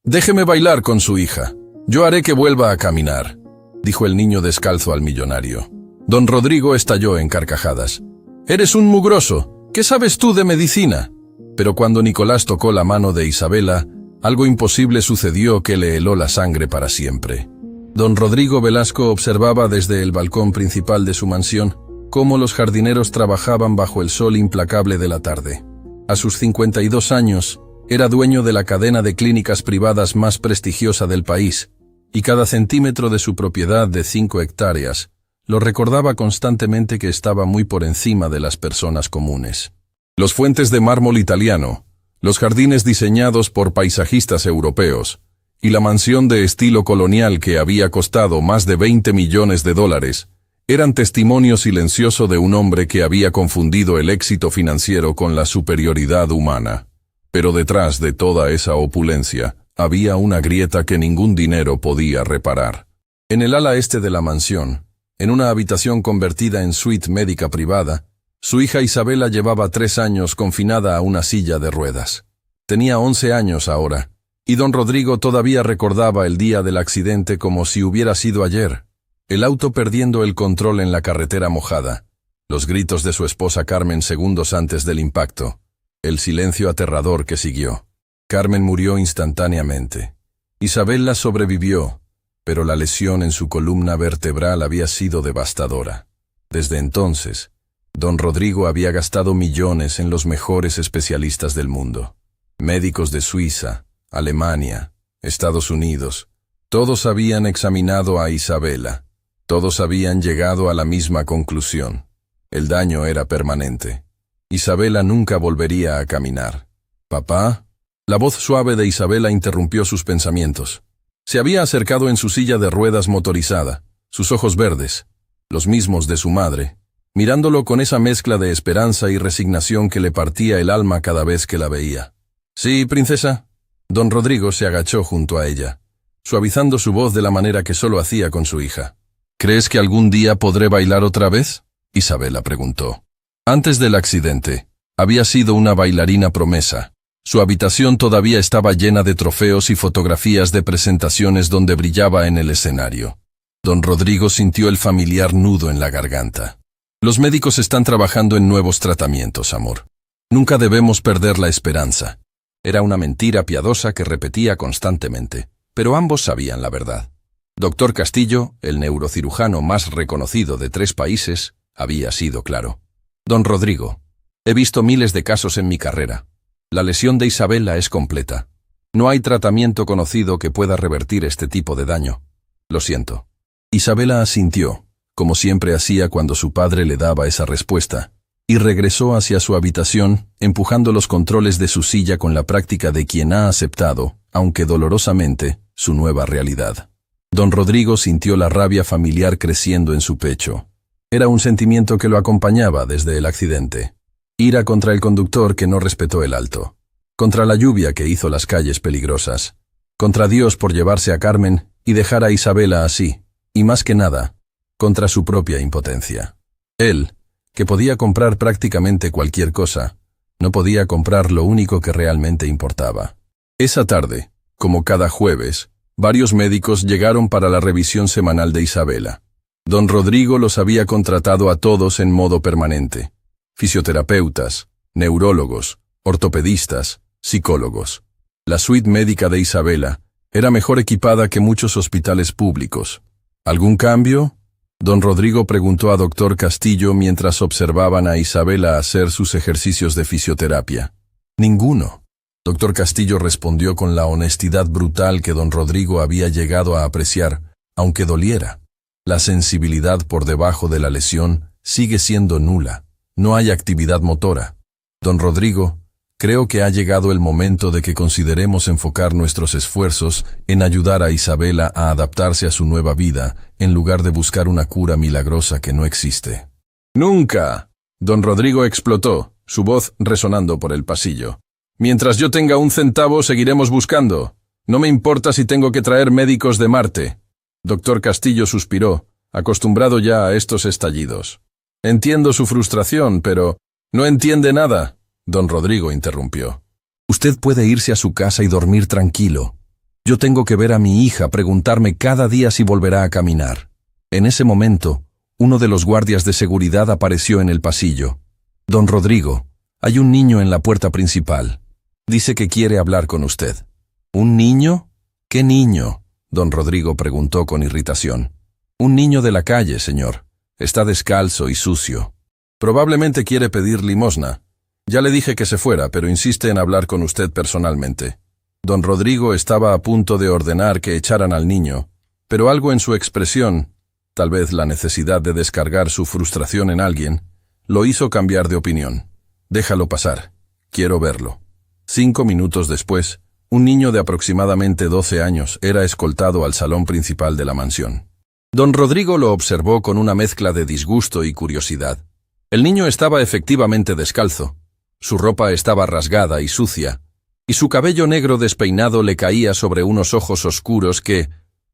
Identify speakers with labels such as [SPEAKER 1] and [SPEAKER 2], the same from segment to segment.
[SPEAKER 1] Déjeme bailar con su hija. Yo haré que vuelva a caminar, dijo el niño descalzo al millonario. Don Rodrigo estalló en carcajadas. Eres un mugroso. ¿Qué sabes tú de medicina? Pero cuando Nicolás tocó la mano de Isabela, algo imposible sucedió que le heló la sangre para siempre. Don Rodrigo Velasco observaba desde el balcón principal de su mansión cómo los jardineros trabajaban bajo el sol implacable de la tarde. A sus 52 años, era dueño de la cadena de clínicas privadas más prestigiosa del país, y cada centímetro de su propiedad de 5 hectáreas lo recordaba constantemente que estaba muy por encima de las personas comunes. Los fuentes de mármol italiano, los jardines diseñados por paisajistas europeos, y la mansión de estilo colonial que había costado más de 20 millones de dólares, eran testimonio silencioso de un hombre que había confundido el éxito financiero con la superioridad humana. Pero detrás de toda esa opulencia, había una grieta que ningún dinero podía reparar. En el ala este de la mansión, en una habitación convertida en suite médica privada, su hija Isabela llevaba 3 años confinada a una silla de ruedas. Tenía 11 años ahora, y don Rodrigo todavía recordaba el día del accidente como si hubiera sido ayer. El auto perdiendo el control en la carretera mojada, los gritos de su esposa Carmen segundos antes del impacto, el silencio aterrador que siguió. Carmen murió instantáneamente. Isabela sobrevivió, pero la lesión en su columna vertebral había sido devastadora. Desde entonces, don Rodrigo había gastado millones en los mejores especialistas del mundo. Médicos de Suiza, Alemania, Estados Unidos, todos habían examinado a Isabela. Todos habían llegado a la misma conclusión. El daño era permanente. Isabela nunca volvería a caminar. «¿Papá?» La voz suave de Isabela interrumpió sus pensamientos. Se había acercado en su silla de ruedas motorizada, sus ojos verdes, los mismos de su madre, mirándolo con esa mezcla de esperanza y resignación que le partía el alma cada vez que la veía. «Sí, princesa». Don Rodrigo se agachó junto a ella, suavizando su voz de la manera que solo hacía con su hija. «¿Crees que algún día podré bailar otra vez?», Isabela preguntó. Antes del accidente, había sido una bailarina promesa. Su habitación todavía estaba llena de trofeos y fotografías de presentaciones donde brillaba en el escenario. Don Rodrigo sintió el familiar nudo en la garganta. «Los médicos están trabajando en nuevos tratamientos, amor. Nunca debemos perder la esperanza». Era una mentira piadosa que repetía constantemente, pero ambos sabían la verdad. Doctor Castillo, el neurocirujano más reconocido de 3 países, había sido claro. «Don Rodrigo, he visto miles de casos en mi carrera. La lesión de Isabela es completa. No hay tratamiento conocido que pueda revertir este tipo de daño. Lo siento». Isabela asintió, como siempre hacía cuando su padre le daba esa respuesta, y regresó hacia su habitación, empujando los controles de su silla con la práctica de quien ha aceptado, aunque dolorosamente, su nueva realidad. Don Rodrigo sintió la rabia familiar creciendo en su pecho. Era un sentimiento que lo acompañaba desde el accidente. Ira contra el conductor que no respetó el alto. Contra la lluvia que hizo las calles peligrosas. Contra Dios por llevarse a Carmen y dejar a Isabela así. Y más que nada, contra su propia impotencia. Él, que podía comprar prácticamente cualquier cosa, no podía comprar lo único que realmente importaba. Esa tarde, como cada jueves, varios médicos llegaron para la revisión semanal de Isabela. Don Rodrigo los había contratado a todos en modo permanente. Fisioterapeutas, neurólogos, ortopedistas, psicólogos. La suite médica de Isabela era mejor equipada que muchos hospitales públicos. ¿Algún cambio?, don Rodrigo preguntó a doctor Castillo mientras observaban a Isabela hacer sus ejercicios de fisioterapia. «Ninguno». Doctor Castillo respondió con la honestidad brutal que don Rodrigo había llegado a apreciar, aunque doliera. La sensibilidad por debajo de la lesión sigue siendo nula. No hay actividad motora. Don Rodrigo, creo que ha llegado el momento de que consideremos enfocar nuestros esfuerzos en ayudar a Isabela a adaptarse a su nueva vida, en lugar de buscar una cura milagrosa que no existe. «¡Nunca!», don Rodrigo explotó, su voz resonando por el pasillo. «Mientras yo tenga 1 centavo seguiremos buscando. No me importa si tengo que traer médicos de Marte». Doctor Castillo suspiró, acostumbrado ya a estos estallidos. «Entiendo su frustración, pero no entiende nada», don Rodrigo interrumpió. «Usted puede irse a su casa y dormir tranquilo. Yo tengo que ver a mi hija, preguntarme cada día si volverá a caminar. En ese momento, uno de los guardias de seguridad apareció en el pasillo. Don Rodrigo, hay un niño en la puerta principal. Dice que quiere hablar con usted. ¿Un niño? ¿Qué niño? Don Rodrigo preguntó con irritación. Un niño de la calle, señor. Está descalzo y sucio. Probablemente quiere pedir limosna. Ya le dije que se fuera, pero insiste en hablar con usted personalmente. Don Rodrigo estaba a punto de ordenar que echaran al niño, pero algo en su expresión, tal vez la necesidad de descargar su frustración en alguien, lo hizo cambiar de opinión. Déjalo pasar. Quiero verlo. 5 minutos después, un niño de aproximadamente 12 años era escoltado al salón principal de la mansión. Don Rodrigo lo observó con una mezcla de disgusto y curiosidad. El niño estaba efectivamente descalzo. Su ropa estaba rasgada y sucia, y su cabello negro despeinado le caía sobre unos ojos oscuros que,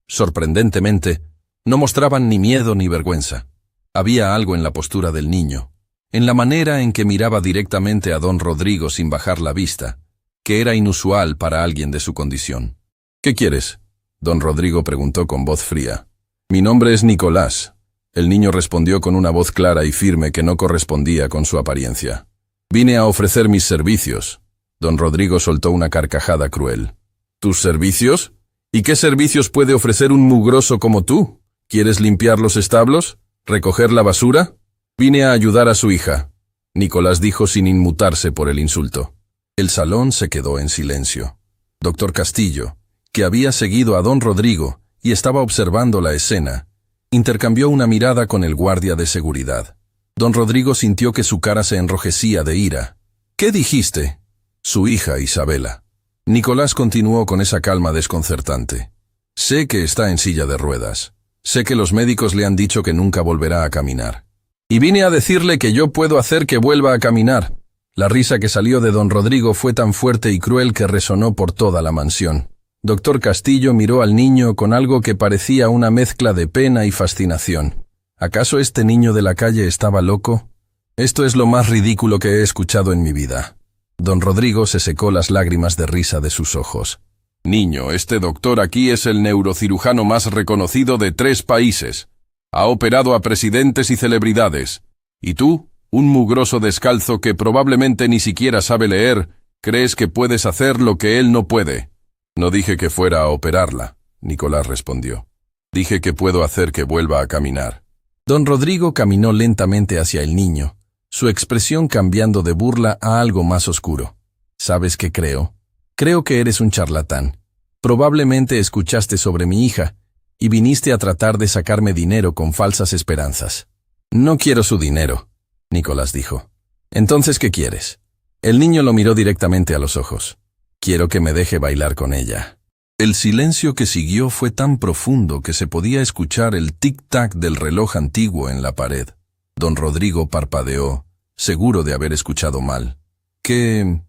[SPEAKER 1] sorprendentemente, no mostraban ni miedo ni vergüenza. Había algo en la postura del niño, en la manera en que miraba directamente a don Rodrigo sin bajar la vista, que era inusual para alguien de su condición. «¿Qué quieres?», don Rodrigo preguntó con voz fría. «Mi nombre es Nicolás», el niño respondió con una voz clara y firme que no correspondía con su apariencia. «Vine a ofrecer mis servicios». Don Rodrigo soltó una carcajada cruel. «¿Tus servicios? ¿Y qué servicios puede ofrecer un mugroso como tú? ¿Quieres limpiar los establos? ¿Recoger la basura?» «Vine a ayudar a su hija», Nicolás dijo sin inmutarse por el insulto. El salón se quedó en silencio. Doctor Castillo, que había seguido a don Rodrigo y estaba observando la escena, intercambió una mirada con el guardia de seguridad. Don Rodrigo sintió que su cara se enrojecía de ira. «¿Qué dijiste?» «Su hija, Isabela». Nicolás continuó con esa calma desconcertante. «Sé que está en silla de ruedas. Sé que los médicos le han dicho que nunca volverá a caminar. Y vine a decirle que yo puedo hacer que vuelva a caminar». La risa que salió de don Rodrigo fue tan fuerte y cruel que resonó por toda la mansión. Doctor Castillo miró al niño con algo que parecía una mezcla de pena y fascinación. ¿Acaso este niño de la calle estaba loco? Esto es lo más ridículo que he escuchado en mi vida. Don Rodrigo se secó las lágrimas de risa de sus ojos. «Niño, este doctor aquí es el neurocirujano más reconocido de 3 países. Ha operado a presidentes y celebridades. ¿Y tú? Un mugroso descalzo que probablemente ni siquiera sabe leer, crees que puedes hacer lo que él no puede». «No dije que fuera a operarla», Nicolás respondió. «Dije que puedo hacer que vuelva a caminar». Don Rodrigo caminó lentamente hacia el niño, su expresión cambiando de burla a algo más oscuro. «¿Sabes qué creo? Creo que eres un charlatán. Probablemente escuchaste sobre mi hija y viniste a tratar de sacarme dinero con falsas esperanzas». «No quiero su dinero», Nicolás dijo. «Entonces, ¿qué quieres?». El niño lo miró directamente a los ojos. «Quiero que me deje bailar con ella». El silencio que siguió fue tan profundo que se podía escuchar el tic-tac del reloj antiguo en la pared. Don Rodrigo parpadeó, seguro de haber escuchado mal. ¿Qué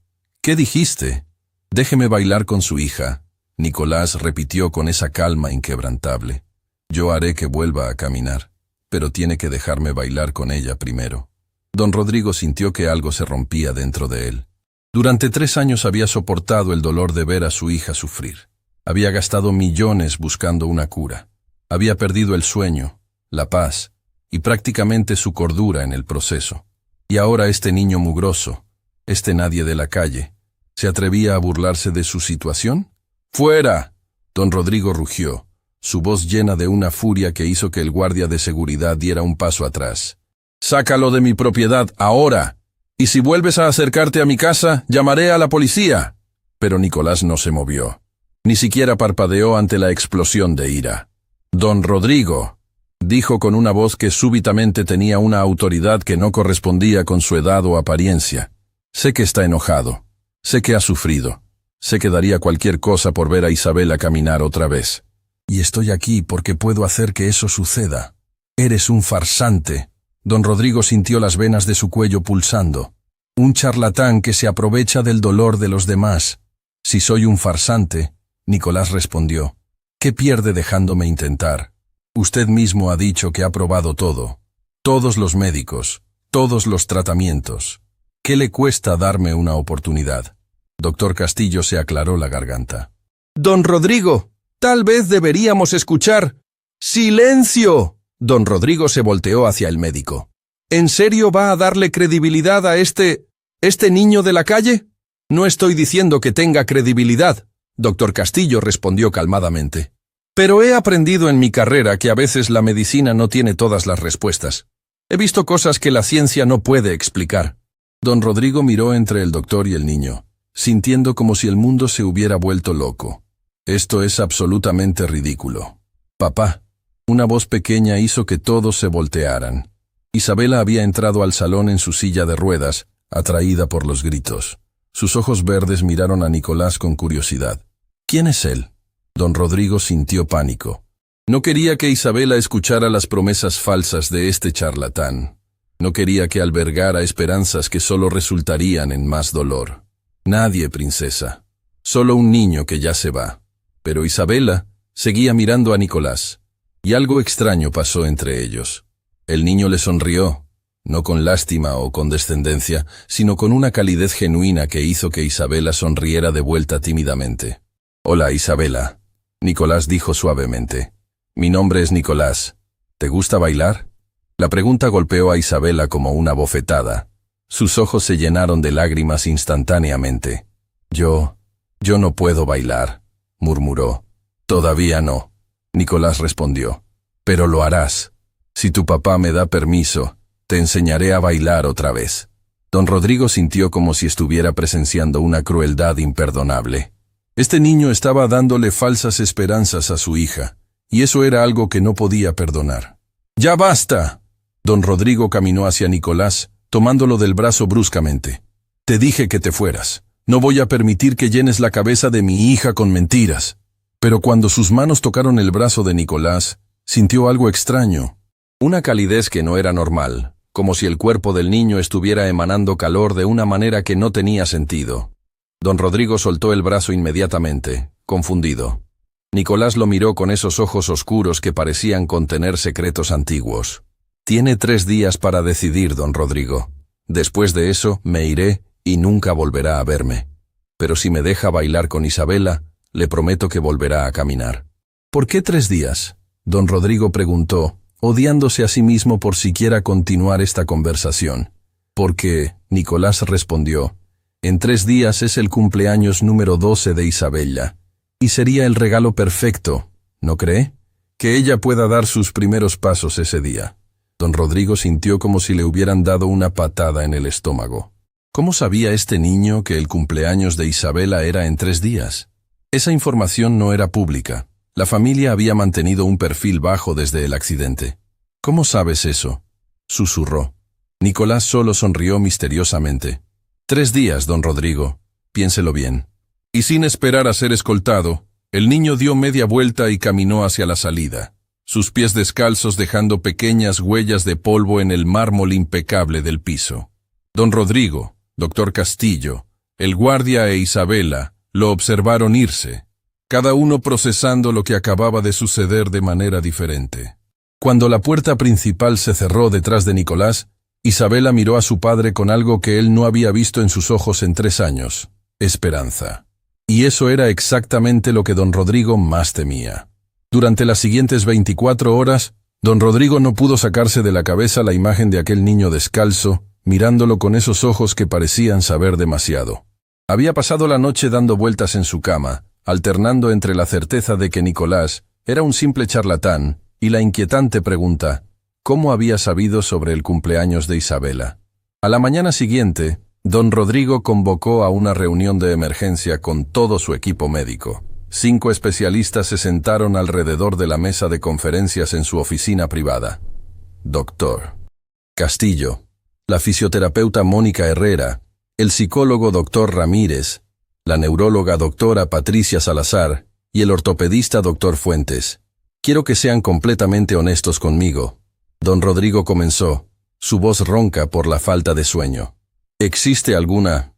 [SPEAKER 1] dijiste?» «Déjeme bailar con su hija», Nicolás repitió con esa calma inquebrantable. «Yo haré que vuelva a caminar, pero tiene que dejarme bailar con ella primero». Don Rodrigo sintió que algo se rompía dentro de él. Durante 3 años había soportado el dolor de ver a su hija sufrir. Había gastado millones buscando una cura. Había perdido el sueño, la paz y prácticamente su cordura en el proceso. Y ahora este niño mugroso, este nadie de la calle, ¿se atrevía a burlarse de su situación? «¡Fuera!», don Rodrigo rugió, su voz llena de una furia que hizo que el guardia de seguridad diera un paso atrás. «Sácalo de mi propiedad ahora, y si vuelves a acercarte a mi casa, llamaré a la policía». Pero Nicolás no se movió. Ni siquiera parpadeó ante la explosión de ira. «Don Rodrigo», dijo con una voz que súbitamente tenía una autoridad que no correspondía con su edad o apariencia. «Sé que está enojado. Sé que ha sufrido. Sé que daría cualquier cosa por ver a Isabela caminar otra vez. Y estoy aquí porque puedo hacer que eso suceda. Eres un farsante». Don Rodrigo sintió las venas de su cuello pulsando. «Un charlatán que se aprovecha del dolor de los demás». «Si soy un farsante», Nicolás respondió, «¿qué pierde dejándome intentar? Usted mismo ha dicho que ha probado todo. Todos los médicos, todos los tratamientos. ¿Qué le cuesta darme una oportunidad?». Doctor Castillo se aclaró la garganta. Don Rodrigo, tal vez deberíamos escuchar. ¡Silencio! Don Rodrigo se volteó hacia el médico. ¿En serio va a darle credibilidad a este niño de la calle? No estoy diciendo que tenga credibilidad, doctor Castillo respondió calmadamente. Pero he aprendido en mi carrera que a veces la medicina no tiene todas las respuestas. He visto cosas que la ciencia no puede explicar. Don Rodrigo miró entre el doctor y el niño, sintiendo como si el mundo se hubiera vuelto loco. Esto es absolutamente ridículo. Papá. Una voz pequeña hizo que todos se voltearan. Isabela había entrado al salón en su silla de ruedas, atraída por los gritos. Sus ojos verdes miraron a Nicolás con curiosidad. ¿Quién es él? Don Rodrigo sintió pánico. No quería que Isabela escuchara las promesas falsas de este charlatán. No quería que albergara esperanzas que solo resultarían en más dolor. Nadie, princesa. Solo un niño que ya se va. Pero Isabela seguía mirando a Nicolás. Y algo extraño pasó entre ellos. El niño le sonrió, no con lástima o condescendencia, sino con una calidez genuina que hizo que Isabela sonriera de vuelta tímidamente. «Hola, Isabela», Nicolás dijo suavemente. «Mi nombre es Nicolás. ¿Te gusta bailar?» La pregunta golpeó a Isabela como una bofetada. Sus ojos se llenaron de lágrimas instantáneamente. Yo no puedo bailar», murmuró. «Todavía no», Nicolás respondió. «Pero lo harás. Si tu papá me da permiso, te enseñaré a bailar otra vez». Don Rodrigo sintió como si estuviera presenciando una crueldad imperdonable. Este niño estaba dándole falsas esperanzas a su hija, y eso era algo que no podía perdonar. «¡Ya basta!» Don Rodrigo caminó hacia Nicolás, tomándolo del brazo bruscamente. «Te dije que te fueras. No voy a permitir que llenes la cabeza de mi hija con mentiras». Pero cuando sus manos tocaron el brazo de Nicolás, sintió algo extraño. Una calidez que no era normal, como si el cuerpo del niño estuviera emanando calor de una manera que no tenía sentido. Don Rodrigo soltó el brazo inmediatamente, confundido. Nicolás lo miró con esos ojos oscuros que parecían contener secretos antiguos. «Tiene 3 días para decidir, don Rodrigo. Después de eso, me iré y nunca volverá a verme. Pero si me deja bailar con Isabela, le prometo que volverá a caminar». «¿Por qué 3 días?» Don Rodrigo preguntó, odiándose a sí mismo por siquiera continuar esta conversación. «Porque», Nicolás respondió, «en 3 días es el cumpleaños número 12 de Isabella, y sería el regalo perfecto, ¿no cree? Que ella pueda dar sus primeros pasos ese día». Don Rodrigo sintió como si le hubieran dado una patada en el estómago. ¿Cómo sabía este niño que el cumpleaños de Isabela era en 3 días? Esa información no era pública. La familia había mantenido un perfil bajo desde el accidente. «¿Cómo sabes eso?», susurró. Nicolás solo sonrió misteriosamente. 3 días, don Rodrigo. Piénselo bien. Y sin esperar a ser escoltado, el niño dio media vuelta y caminó hacia la salida, sus pies descalzos dejando pequeñas huellas de polvo en el mármol impecable del piso. Don Rodrigo, doctor Castillo, el guardia e Isabela lo observaron irse, cada uno procesando lo que acababa de suceder de manera diferente. Cuando la puerta principal se cerró detrás de Nicolás, Isabela miró a su padre con algo que él no había visto en sus ojos en 3 años: esperanza. Y eso era exactamente lo que don Rodrigo más temía. Durante las siguientes 24 horas, don Rodrigo no pudo sacarse de la cabeza la imagen de aquel niño descalzo, mirándolo con esos ojos que parecían saber demasiado. Había pasado la noche dando vueltas en su cama, alternando entre la certeza de que Nicolás era un simple charlatán y la inquietante pregunta: ¿cómo había sabido sobre el cumpleaños de Isabela? A la mañana siguiente, don Rodrigo convocó a una reunión de emergencia con todo su equipo médico. 5 especialistas se sentaron alrededor de la mesa de conferencias en su oficina privada. Doctor Castillo, la fisioterapeuta Mónica Herrera, el psicólogo doctor Ramírez, la neuróloga doctora Patricia Salazar y el ortopedista doctor Fuentes. Quiero que sean completamente honestos conmigo. Don Rodrigo comenzó, su voz ronca por la falta de sueño. ¿Existe alguna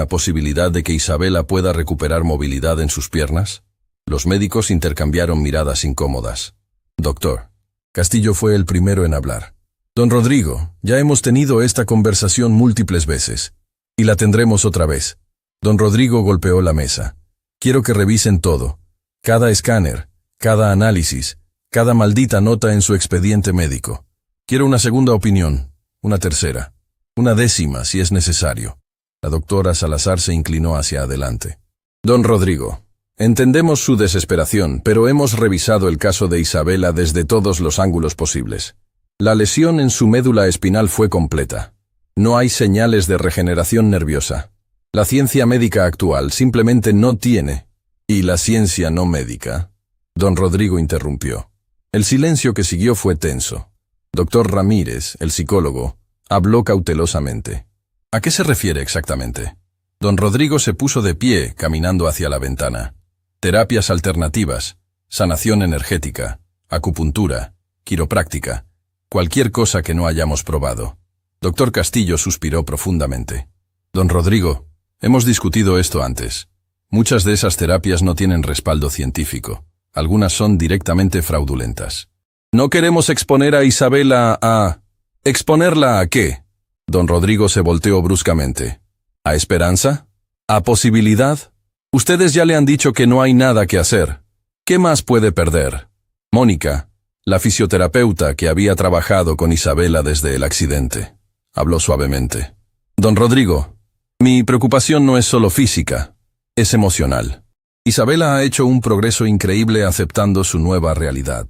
[SPEAKER 1] posibilidad de que Isabela pueda recuperar movilidad en sus piernas? Los médicos intercambiaron miradas incómodas. Doctor Castillo fue el primero en hablar. Don Rodrigo, ya hemos tenido esta conversación múltiples veces, y la tendremos otra vez. Don Rodrigo golpeó la mesa. Quiero que revisen todo. Cada escáner, cada análisis, cada maldita nota en su expediente médico. Quiero una segunda opinión, una tercera, una décima si es necesario. La doctora Salazar se inclinó hacia adelante. Don Rodrigo, entendemos su desesperación, pero hemos revisado el caso de Isabela desde todos los ángulos posibles. La lesión en su médula espinal fue completa. No hay señales de regeneración nerviosa. La ciencia médica actual simplemente no tiene. ¿Y la ciencia no médica? Don Rodrigo interrumpió. El silencio que siguió fue tenso. Doctor Ramírez, el psicólogo, habló cautelosamente. ¿A qué se refiere exactamente? Don Rodrigo se puso de pie, caminando hacia la ventana. Terapias alternativas, sanación energética, acupuntura, quiropráctica, cualquier cosa que no hayamos probado. Doctor Castillo suspiró profundamente. Don Rodrigo, hemos discutido esto antes. Muchas de esas terapias no tienen respaldo científico. Algunas son directamente fraudulentas. No queremos exponer a Isabela a... ¿Exponerla a qué? Don Rodrigo se volteó bruscamente. ¿A esperanza? ¿A posibilidad? Ustedes ya le han dicho que no hay nada que hacer. ¿Qué más puede perder? Mónica, la fisioterapeuta que había trabajado con Isabela desde el accidente, habló suavemente. Don Rodrigo, mi preocupación no es solo física, es emocional. Isabela ha hecho un progreso increíble aceptando su nueva realidad.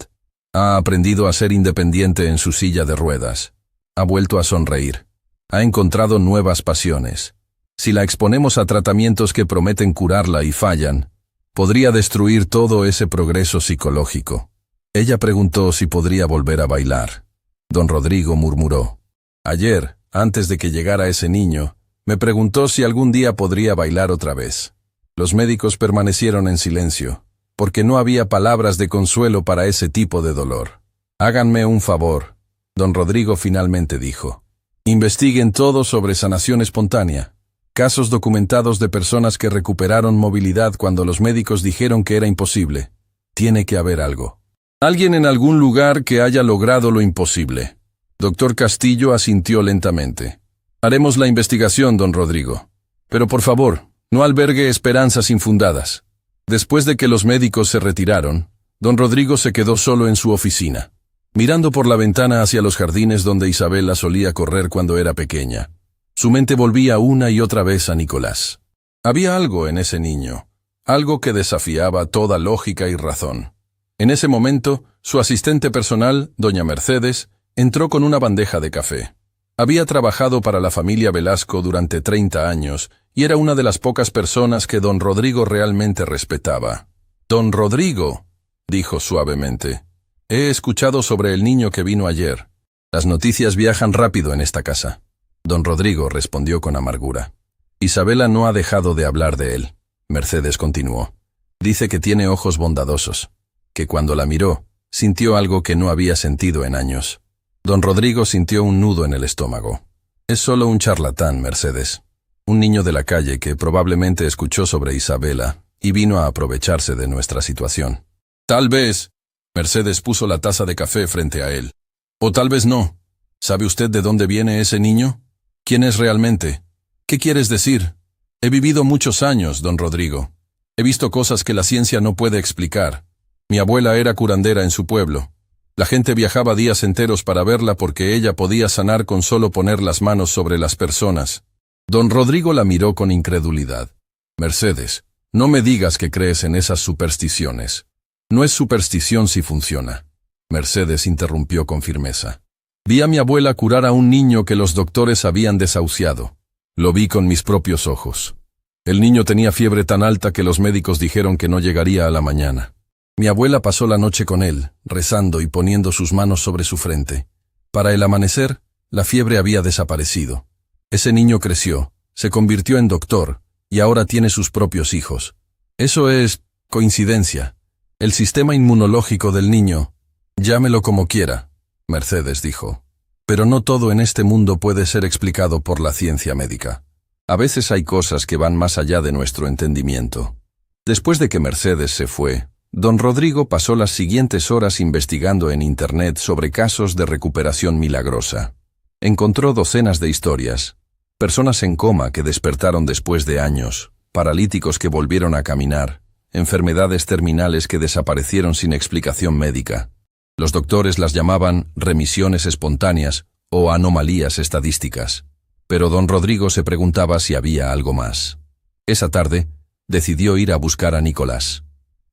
[SPEAKER 1] Ha aprendido a ser independiente en su silla de ruedas. Ha vuelto a sonreír. Ha encontrado nuevas pasiones. Si la exponemos a tratamientos que prometen curarla y fallan, podría destruir todo ese progreso psicológico. Ella preguntó si podría volver a bailar. Don Rodrigo murmuró. Ayer, antes de que llegara ese niño, me preguntó si algún día podría bailar otra vez. Los médicos permanecieron en silencio, porque no había palabras de consuelo para ese tipo de dolor. Háganme un favor, don Rodrigo finalmente dijo. Investiguen todo sobre sanación espontánea. Casos documentados de personas que recuperaron movilidad cuando los médicos dijeron que era imposible. Tiene que haber algo. Alguien en algún lugar que haya logrado lo imposible. Doctor Castillo asintió lentamente. Haremos la investigación, don Rodrigo. Pero por favor, no albergue esperanzas infundadas. Después de que los médicos se retiraron, don Rodrigo se quedó solo en su oficina, mirando por la ventana hacia los jardines donde Isabela solía correr cuando era pequeña. Su mente volvía una y otra vez a Nicolás. Había algo en ese niño, algo que desafiaba toda lógica y razón. En ese momento, su asistente personal, doña Mercedes, entró con una bandeja de café. Había trabajado para la familia Velasco durante 30 años y era una de las pocas personas que don Rodrigo realmente respetaba. «Don Rodrigo», dijo suavemente, «he escuchado sobre el niño que vino ayer. Las noticias viajan rápido en esta casa». Don Rodrigo respondió con amargura. «Isabela no ha dejado de hablar de él», Mercedes continuó. «Dice que tiene ojos bondadosos, que cuando la miró, sintió algo que no había sentido en años». Don Rodrigo sintió un nudo en el estómago. «Es solo un charlatán, Mercedes. Un niño de la calle que probablemente escuchó sobre Isabela y vino a aprovecharse de nuestra situación». «Tal vez», Mercedes puso la taza de café frente a él. «O tal vez no. ¿Sabe usted de dónde viene ese niño? ¿Quién es realmente? ¿Qué quieres decir? He vivido muchos años, don Rodrigo. He visto cosas que la ciencia no puede explicar. Mi abuela era curandera en su pueblo. La gente viajaba días enteros para verla porque ella podía sanar con solo poner las manos sobre las personas». Don Rodrigo la miró con incredulidad. «Mercedes, no me digas que crees en esas supersticiones. No es superstición si funciona». Mercedes interrumpió con firmeza. «Vi a mi abuela curar a un niño que los doctores habían desahuciado. Lo vi con mis propios ojos. El niño tenía fiebre tan alta que los médicos dijeron que no llegaría a la mañana. Mi abuela pasó la noche con él, rezando y poniendo sus manos sobre su frente. Para el amanecer, la fiebre había desaparecido. Ese niño creció, se convirtió en doctor, y ahora tiene sus propios hijos. Eso es coincidencia. El sistema inmunológico del niño, llámelo como quiera», Mercedes dijo. «Pero no todo en este mundo puede ser explicado por la ciencia médica. A veces hay cosas que van más allá de nuestro entendimiento». Después de que Mercedes se fue, don Rodrigo pasó las siguientes horas investigando en Internet sobre casos de recuperación milagrosa. Encontró docenas de historias. Personas en coma que despertaron después de años. paralíticos que volvieron a caminar, enfermedades terminales que desaparecieron sin explicación médica. Los doctores las llamaban remisiones espontáneas o anomalías estadísticas. Pero don Rodrigo se preguntaba si había algo más. Esa tarde, decidió ir a buscar a Nicolás.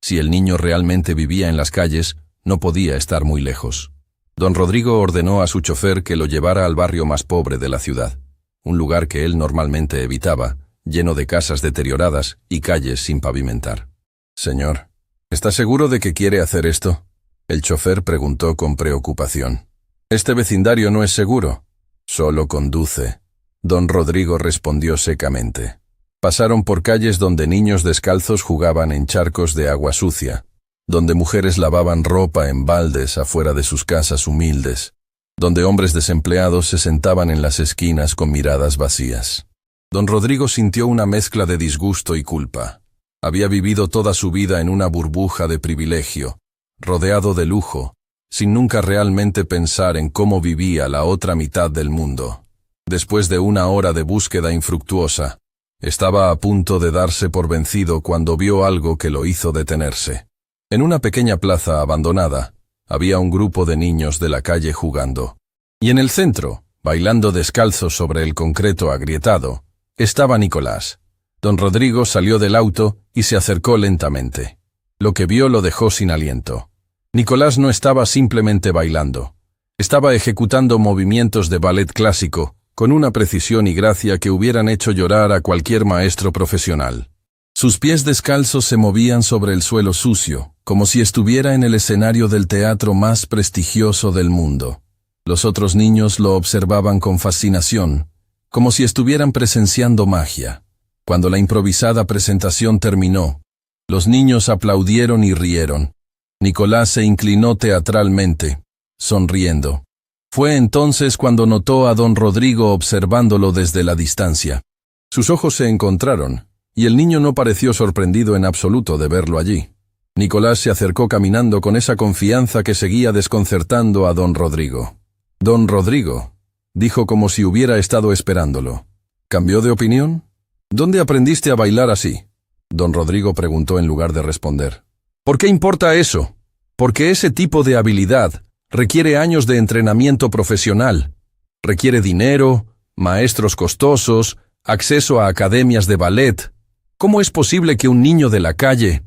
[SPEAKER 1] Si el niño realmente vivía en las calles, no podía estar muy lejos. Don Rodrigo ordenó a su chofer que lo llevara al barrio más pobre de la ciudad, un lugar que él normalmente evitaba, lleno de casas deterioradas y calles sin pavimentar. «Señor, ¿está seguro de que quiere hacer esto?», el chofer preguntó con preocupación. «Este vecindario no es seguro. Solo conduce», don Rodrigo respondió secamente. Pasaron por calles donde niños descalzos jugaban en charcos de agua sucia, donde mujeres lavaban ropa en baldes afuera de sus casas humildes, donde hombres desempleados se sentaban en las esquinas con miradas vacías. Don Rodrigo sintió una mezcla de disgusto y culpa. Había vivido toda su vida en una burbuja de privilegio, rodeado de lujo, sin nunca realmente pensar en cómo vivía la otra mitad del mundo. Después de una hora de búsqueda infructuosa, estaba a punto de darse por vencido cuando vio algo que lo hizo detenerse. En una pequeña plaza abandonada, había un grupo de niños de la calle jugando. Y en el centro, bailando descalzos sobre el concreto agrietado, estaba Nicolás. Don Rodrigo salió del auto y se acercó lentamente. Lo que vio lo dejó sin aliento. Nicolás no estaba simplemente bailando. Estaba ejecutando movimientos de ballet clásico, con una precisión y gracia que hubieran hecho llorar a cualquier maestro profesional. Sus pies descalzos se movían sobre el suelo sucio, como si estuviera en el escenario del teatro más prestigioso del mundo. Los otros niños lo observaban con fascinación, como si estuvieran presenciando magia. Cuando la improvisada presentación terminó, los niños aplaudieron y rieron. Nicolás se inclinó teatralmente, sonriendo. Fue entonces cuando notó a don Rodrigo observándolo desde la distancia. Sus ojos se encontraron, y el niño no pareció sorprendido en absoluto de verlo allí. Nicolás se acercó caminando con esa confianza que seguía desconcertando a don Rodrigo. «Don Rodrigo», dijo como si hubiera estado esperándolo. «¿Cambió de opinión? ¿Dónde aprendiste a bailar así?», don Rodrigo preguntó en lugar de responder. «¿Por qué importa eso? Porque ese tipo de habilidad requiere años de entrenamiento profesional. Requiere dinero, maestros costosos, acceso a academias de ballet. ¿Cómo es posible que un niño de la calle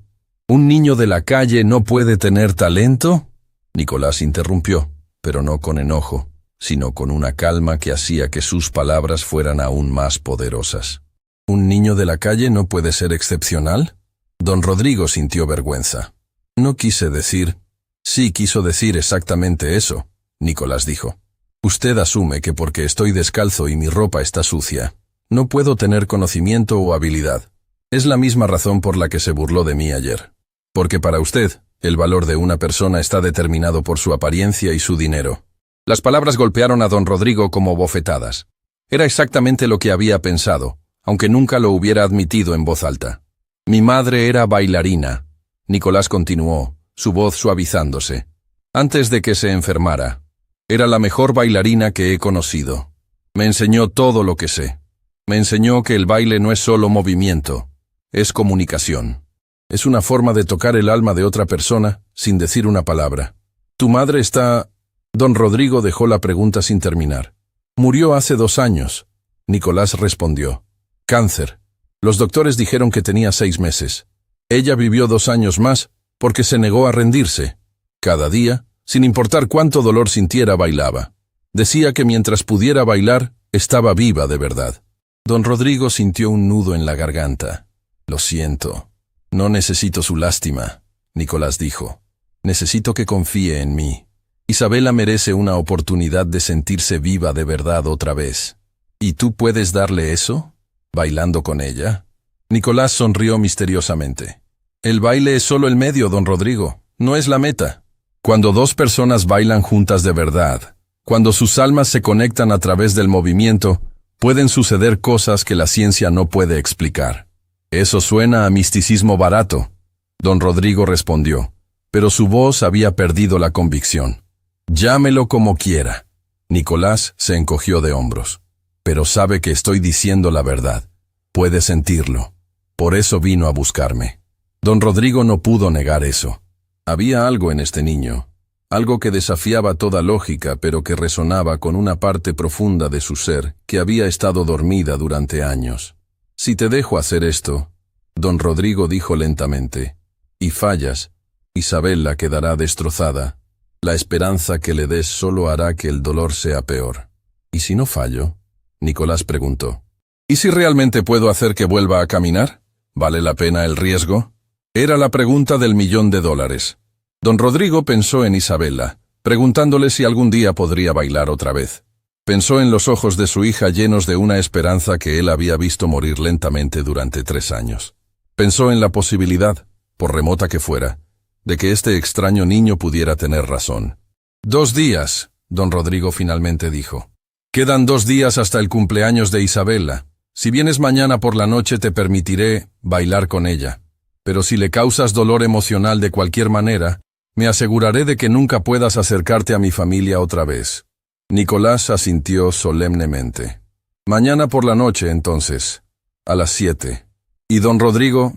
[SPEAKER 1] no puede tener talento?», Nicolás interrumpió, pero no con enojo, sino con una calma que hacía que sus palabras fueran aún más poderosas. «¿Un niño de la calle no puede ser excepcional?», don Rodrigo sintió vergüenza. «No quise decir». «Sí, quiso decir exactamente eso», Nicolás dijo. «Usted asume que porque estoy descalzo y mi ropa está sucia, no puedo tener conocimiento o habilidad. Es la misma razón por la que se burló de mí ayer. Porque para usted, el valor de una persona está determinado por su apariencia y su dinero». Las palabras golpearon a don Rodrigo como bofetadas. Era exactamente lo que había pensado, aunque nunca lo hubiera admitido en voz alta. «Mi madre era bailarina», Nicolás continuó, su voz suavizándose. «Antes de que se enfermara. Era la mejor bailarina que he conocido. Me enseñó todo lo que sé. Me enseñó que el baile no es solo movimiento, es comunicación. Es una forma de tocar el alma de otra persona sin decir una palabra. ¿Tu madre está...?» Don Rodrigo dejó la pregunta sin terminar. «Murió hace 2 años», Nicolás respondió. «Cáncer. Los doctores dijeron que tenía 6 meses. Ella vivió 2 años más porque se negó a rendirse. Cada día, sin importar cuánto dolor sintiera, bailaba. Decía que mientras pudiera bailar, estaba viva de verdad». Don Rodrigo sintió un nudo en la garganta. «Lo siento. No necesito su lástima», Nicolás dijo. «Necesito que confíe en mí. Isabela merece una oportunidad de sentirse viva de verdad otra vez. ¿Y tú puedes darle eso? ¿Bailando con ella?». Nicolás sonrió misteriosamente. «El baile es solo el medio, don Rodrigo, no es la meta. Cuando 2 personas bailan juntas de verdad, cuando sus almas se conectan a través del movimiento, pueden suceder cosas que la ciencia no puede explicar». «Eso suena a misticismo barato», don Rodrigo respondió, pero su voz había perdido la convicción. «Llámelo como quiera». Nicolás se encogió de hombros. «Pero sabe que estoy diciendo la verdad. Puede sentirlo». Por eso vino a buscarme. Don Rodrigo no pudo negar eso. Había algo en este niño, algo que desafiaba toda lógica, pero que resonaba con una parte profunda de su ser que había estado dormida durante años. Si te dejo hacer esto, don Rodrigo dijo lentamente, y fallas, Isabela quedará destrozada. La esperanza que le des solo hará que el dolor sea peor. ¿Y si no fallo? Nicolás preguntó. ¿Y si realmente puedo hacer que vuelva a caminar? ¿Vale la pena el riesgo? Era la pregunta del $1.000.000. Don Rodrigo pensó en Isabela, preguntándole si algún día podría bailar otra vez. Pensó en los ojos de su hija llenos de una esperanza que él había visto morir lentamente durante 3 años. Pensó en la posibilidad, por remota que fuera, de que este extraño niño pudiera tener razón. 2 días, don Rodrigo finalmente dijo. Quedan 2 días hasta el cumpleaños de Isabela. Si vienes mañana por la noche te permitiré bailar con ella. Pero si le causas dolor emocional de cualquier manera, me aseguraré de que nunca puedas acercarte a mi familia otra vez. Nicolás asintió solemnemente. Mañana por la noche, entonces, a las 7. Y don Rodrigo,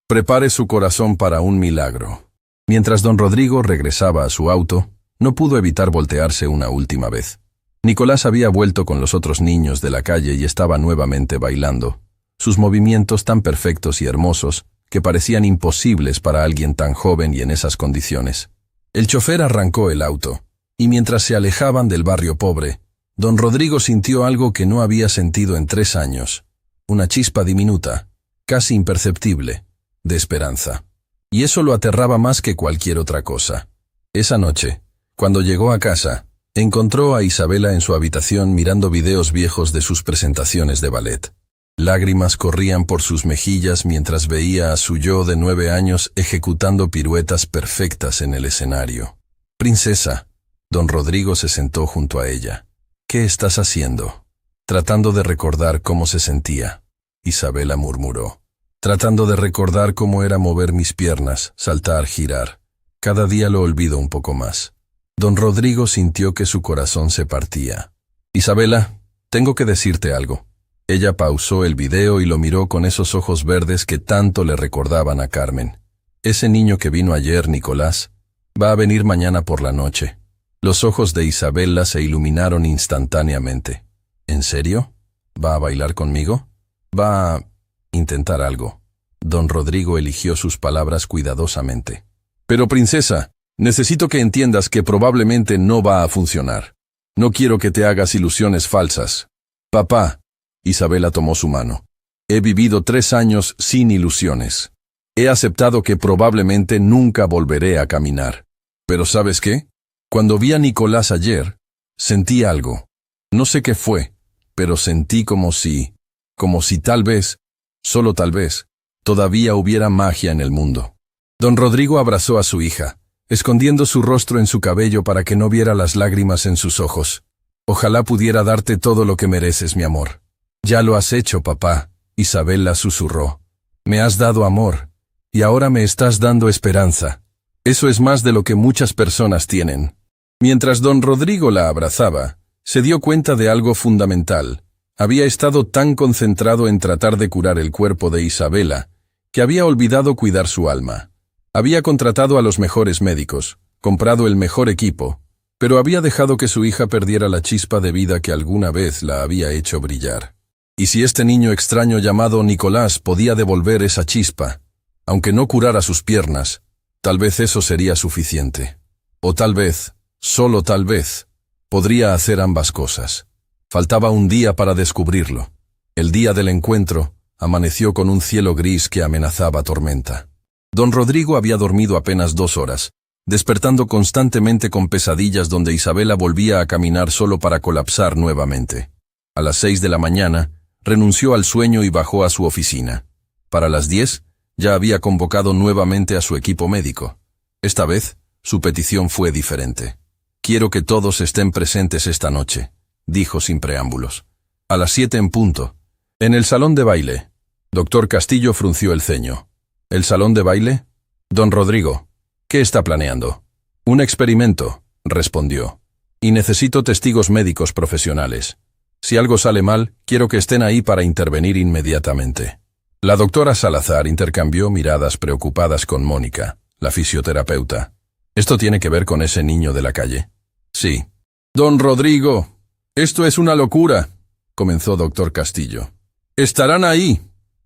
[SPEAKER 1] prepare su corazón para un milagro. Mientras don Rodrigo regresaba a su auto, no pudo evitar voltearse una última vez. Nicolás había vuelto con los otros niños de la calle y estaba nuevamente bailando. Sus movimientos tan perfectos y hermosos que parecían imposibles para alguien tan joven y en esas condiciones. El chofer arrancó el auto, y mientras se alejaban del barrio pobre, don Rodrigo sintió algo que no había sentido en 3 años, una chispa diminuta, casi imperceptible, de esperanza. Y eso lo aterraba más que cualquier otra cosa. Esa noche, cuando llegó a casa, encontró a Isabela en su habitación mirando videos viejos de sus presentaciones de ballet. Lágrimas corrían por sus mejillas mientras veía a su yo de 9 años ejecutando piruetas perfectas en el escenario. «Princesa», don Rodrigo se sentó junto a ella. «¿Qué estás haciendo?» Tratando de recordar cómo se sentía, Isabela murmuró. Tratando de recordar cómo era mover mis piernas, saltar, girar. Cada día lo olvido un poco más. Don Rodrigo sintió que su corazón se partía. «Isabela, tengo que decirte algo». Ella pausó el video y lo miró con esos ojos verdes que tanto le recordaban a Carmen. «Ese niño que vino ayer, Nicolás, va a venir mañana por la noche». Los ojos de Isabela se iluminaron instantáneamente. «¿En serio? ¿Va a bailar conmigo? ¿Va a intentar algo?» Don Rodrigo eligió sus palabras cuidadosamente. «Pero princesa, necesito que entiendas que probablemente no va a funcionar. No quiero que te hagas ilusiones falsas. Papá». Isabela tomó su mano. «He vivido 3 años sin ilusiones. He aceptado que probablemente nunca volveré a caminar. Pero ¿sabes qué? Cuando vi a Nicolás ayer, sentí algo. No sé qué fue, pero sentí como si tal vez, solo tal vez, todavía hubiera magia en el mundo». Don Rodrigo abrazó a su hija, escondiendo su rostro en su cabello para que no viera las lágrimas en sus ojos. «Ojalá pudiera darte todo lo que mereces, mi amor». «Ya lo has hecho, papá», Isabela susurró. «Me has dado amor, y ahora me estás dando esperanza. Eso es más de lo que muchas personas tienen». Mientras don Rodrigo la abrazaba, se dio cuenta de algo fundamental. Había estado tan concentrado en tratar de curar el cuerpo de Isabela, que había olvidado cuidar su alma. Había contratado a los mejores médicos, comprado el mejor equipo, pero había dejado que su hija perdiera la chispa de vida que alguna vez la había hecho brillar. Y si este niño extraño llamado Nicolás podía devolver esa chispa, aunque no curara sus piernas, tal vez eso sería suficiente. O tal vez, solo tal vez, podría hacer ambas cosas. Faltaba un día para descubrirlo. El día del encuentro amaneció con un cielo gris que amenazaba tormenta. Don Rodrigo había dormido apenas 2 horas, despertando constantemente con pesadillas donde Isabela volvía a caminar solo para colapsar nuevamente. A las 6 de la mañana, renunció al sueño y bajó a su oficina. Para las 10, ya había convocado nuevamente a su equipo médico. Esta vez, su petición fue diferente. «Quiero que todos estén presentes esta noche», dijo sin preámbulos. «A las 7 en punto. En el salón de baile». Doctor Castillo frunció el ceño. «¿El salón de baile? Don Rodrigo, ¿qué está planeando?» «Un experimento», respondió. «Y necesito testigos médicos profesionales. Si algo sale mal, quiero que estén ahí para intervenir inmediatamente». La doctora Salazar intercambió miradas preocupadas con Mónica, la fisioterapeuta. ¿Esto tiene que ver con ese niño de la calle? Sí. Don Rodrigo, esto es una locura, comenzó doctor Castillo. Estarán ahí.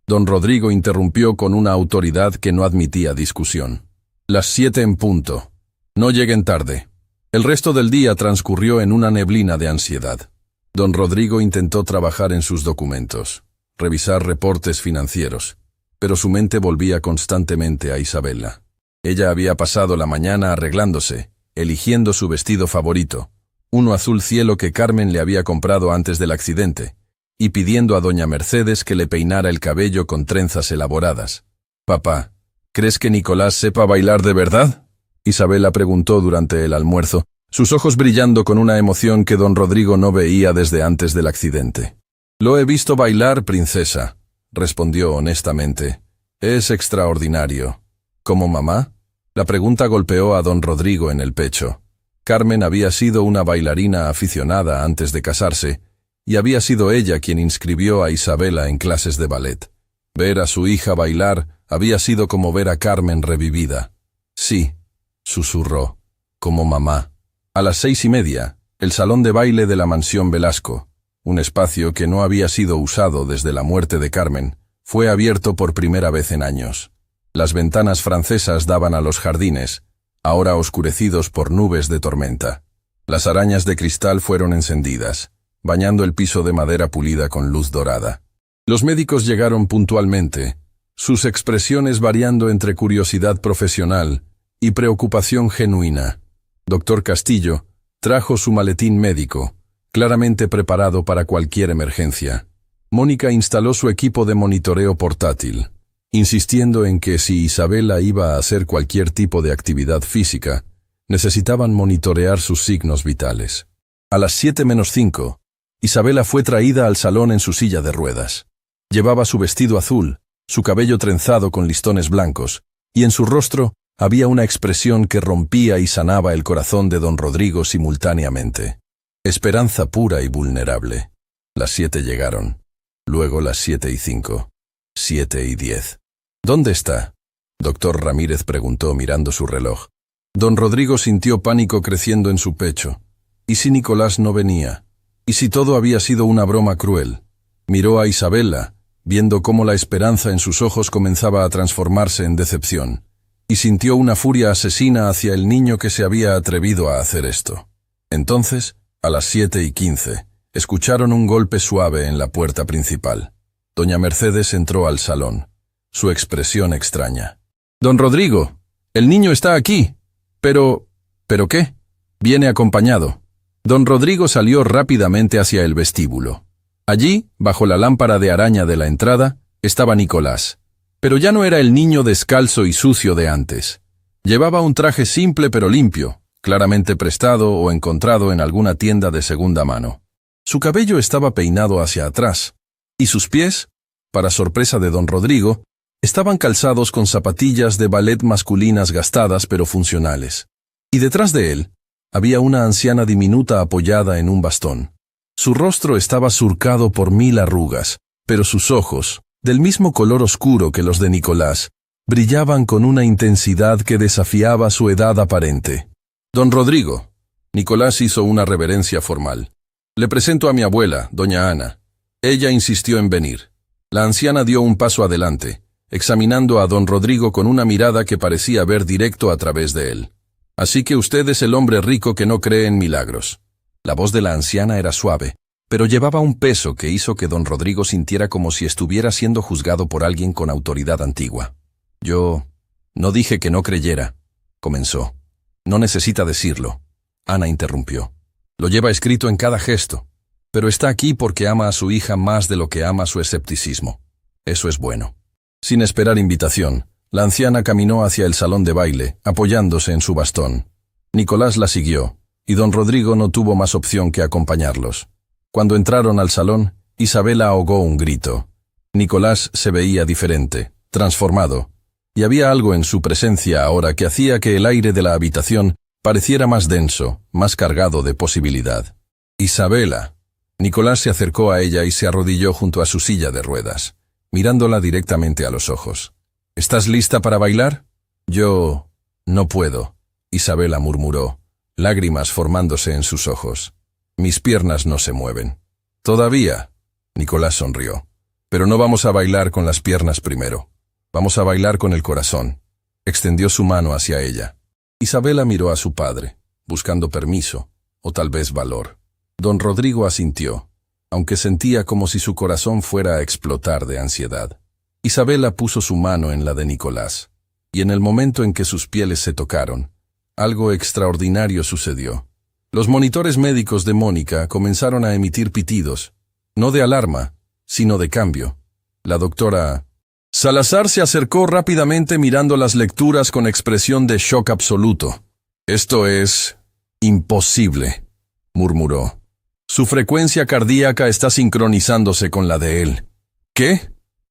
[SPEAKER 1] Don Rodrigo interrumpió con una autoridad que no admitía discusión. Las 7 en punto. No lleguen tarde. El resto del día transcurrió en una neblina de ansiedad. Don Rodrigo intentó trabajar en sus documentos, revisar reportes financieros, pero su mente volvía constantemente a Isabela. Ella había pasado la mañana arreglándose, eligiendo su vestido favorito, uno azul cielo que Carmen le había comprado antes del accidente, y pidiendo a doña Mercedes que le peinara el cabello con trenzas elaboradas. «Papá, ¿crees que Nicolás sepa bailar de verdad?», Isabela preguntó durante el almuerzo, sus ojos brillando con una emoción que don Rodrigo no veía desde antes del accidente. «Lo he visto bailar, princesa», respondió honestamente. «Es extraordinario». «¿Como mamá?». La pregunta golpeó a don Rodrigo en el pecho. Carmen había sido una bailarina aficionada antes de casarse, y había sido ella quien inscribió a Isabela en clases de ballet. Ver a su hija bailar había sido como ver a Carmen revivida. «Sí», susurró, «como mamá». A las 6:30, el salón de baile de la mansión Velasco, un espacio que no había sido usado desde la muerte de Carmen, fue abierto por primera vez en años. Las ventanas francesas daban a los jardines, ahora oscurecidos por nubes de tormenta. Las arañas de cristal fueron encendidas, bañando el piso de madera pulida con luz dorada. Los médicos llegaron puntualmente, sus expresiones variando entre curiosidad profesional y preocupación genuina. Doctor Castillo trajo su maletín médico, claramente preparado para cualquier emergencia. Mónica instaló su equipo de monitoreo portátil, insistiendo en que si Isabela iba a hacer cualquier tipo de actividad física, necesitaban monitorear sus signos vitales. A las 7:05, Isabela fue traída al salón en su silla de ruedas. Llevaba su vestido azul, su cabello trenzado con listones blancos, y en su rostro había una expresión que rompía y sanaba el corazón de don Rodrigo simultáneamente. Esperanza pura y vulnerable. Las 7 llegaron. Luego las 7:05. 7:10. «¿Dónde está?», doctor Ramírez preguntó mirando su reloj. Don Rodrigo sintió pánico creciendo en su pecho. ¿Y si Nicolás no venía? ¿Y si todo había sido una broma cruel? Miró a Isabela, viendo cómo la esperanza en sus ojos comenzaba a transformarse en decepción, y sintió una furia asesina hacia el niño que se había atrevido a hacer esto. Entonces, a las 7:15, escucharon un golpe suave en la puerta principal. Doña Mercedes entró al salón, su expresión extraña. «Don Rodrigo, el niño está aquí. ¿Pero qué?». «Viene acompañado». Don Rodrigo salió rápidamente hacia el vestíbulo. Allí, bajo la lámpara de araña de la entrada, estaba Nicolás. Pero ya no era el niño descalzo y sucio de antes. Llevaba un traje simple pero limpio, claramente prestado o encontrado en alguna tienda de segunda mano. Su cabello estaba peinado hacia atrás, y sus pies, para sorpresa de don Rodrigo, estaban calzados con zapatillas de ballet masculinas gastadas pero funcionales. Y detrás de él, había una anciana diminuta apoyada en un bastón. Su rostro estaba surcado por 1000 arrugas, pero sus ojos, del mismo color oscuro que los de Nicolás, brillaban con una intensidad que desafiaba su edad aparente. «Don Rodrigo», Nicolás hizo una reverencia formal. «Le presento a mi abuela, doña Ana». Ella insistió en venir. La anciana dio un paso adelante, examinando a don Rodrigo con una mirada que parecía ver directo a través de él. «Así que usted es el hombre rico que no cree en milagros». La voz de la anciana era suave, pero llevaba un peso que hizo que don Rodrigo sintiera como si estuviera siendo juzgado por alguien con autoridad antigua. «Yo no dije que no creyera», comenzó. «No necesita decirlo», Ana interrumpió. «Lo lleva escrito en cada gesto, pero está aquí porque ama a su hija más de lo que ama su escepticismo. Eso es bueno». Sin esperar invitación, la anciana caminó hacia el salón de baile, apoyándose en su bastón. Nicolás la siguió, y don Rodrigo no tuvo más opción que acompañarlos. Cuando entraron al salón, Isabela ahogó un grito. Nicolás se veía diferente, transformado, y había algo en su presencia ahora que hacía que el aire de la habitación pareciera más denso, más cargado de posibilidad. «Isabela». Nicolás se acercó a ella y se arrodilló junto a su silla de ruedas. mirándola directamente a los ojos. ¿Estás lista para bailar? Yo... no puedo, Isabela murmuró, lágrimas formándose en sus ojos. Mis piernas no se mueven. ¿Todavía? Nicolás sonrió. Pero no vamos a bailar con las piernas primero. Vamos a bailar con el corazón. Extendió su mano hacia ella. Isabela miró a su padre, buscando permiso, o tal vez valor. Don Rodrigo asintió, aunque sentía como si su corazón fuera a explotar de ansiedad. Isabela puso su mano en la de Nicolás, y en el momento en que sus pieles se tocaron, algo extraordinario sucedió. Los monitores médicos de Mónica comenzaron a emitir pitidos, no de alarma, sino de cambio. La doctora Salazar se acercó rápidamente mirando las lecturas con expresión de shock absoluto. «Esto es... imposible», murmuró. «Su frecuencia cardíaca está sincronizándose con la de él». «¿Qué?».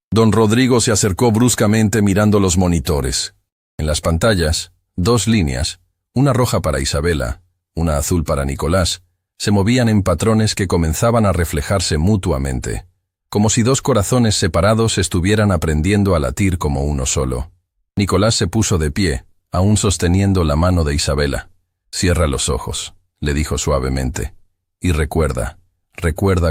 [SPEAKER 1] Don Rodrigo se acercó bruscamente mirando los monitores. En las pantallas, 2 líneas, una roja para Isabela, una azul para Nicolás, se movían en patrones que comenzaban a reflejarse mutuamente, como si 2 corazones separados estuvieran aprendiendo a latir como uno solo. Nicolás se puso de pie, aún sosteniendo la mano de Isabela. «Cierra los ojos», le dijo suavemente, «y recuerda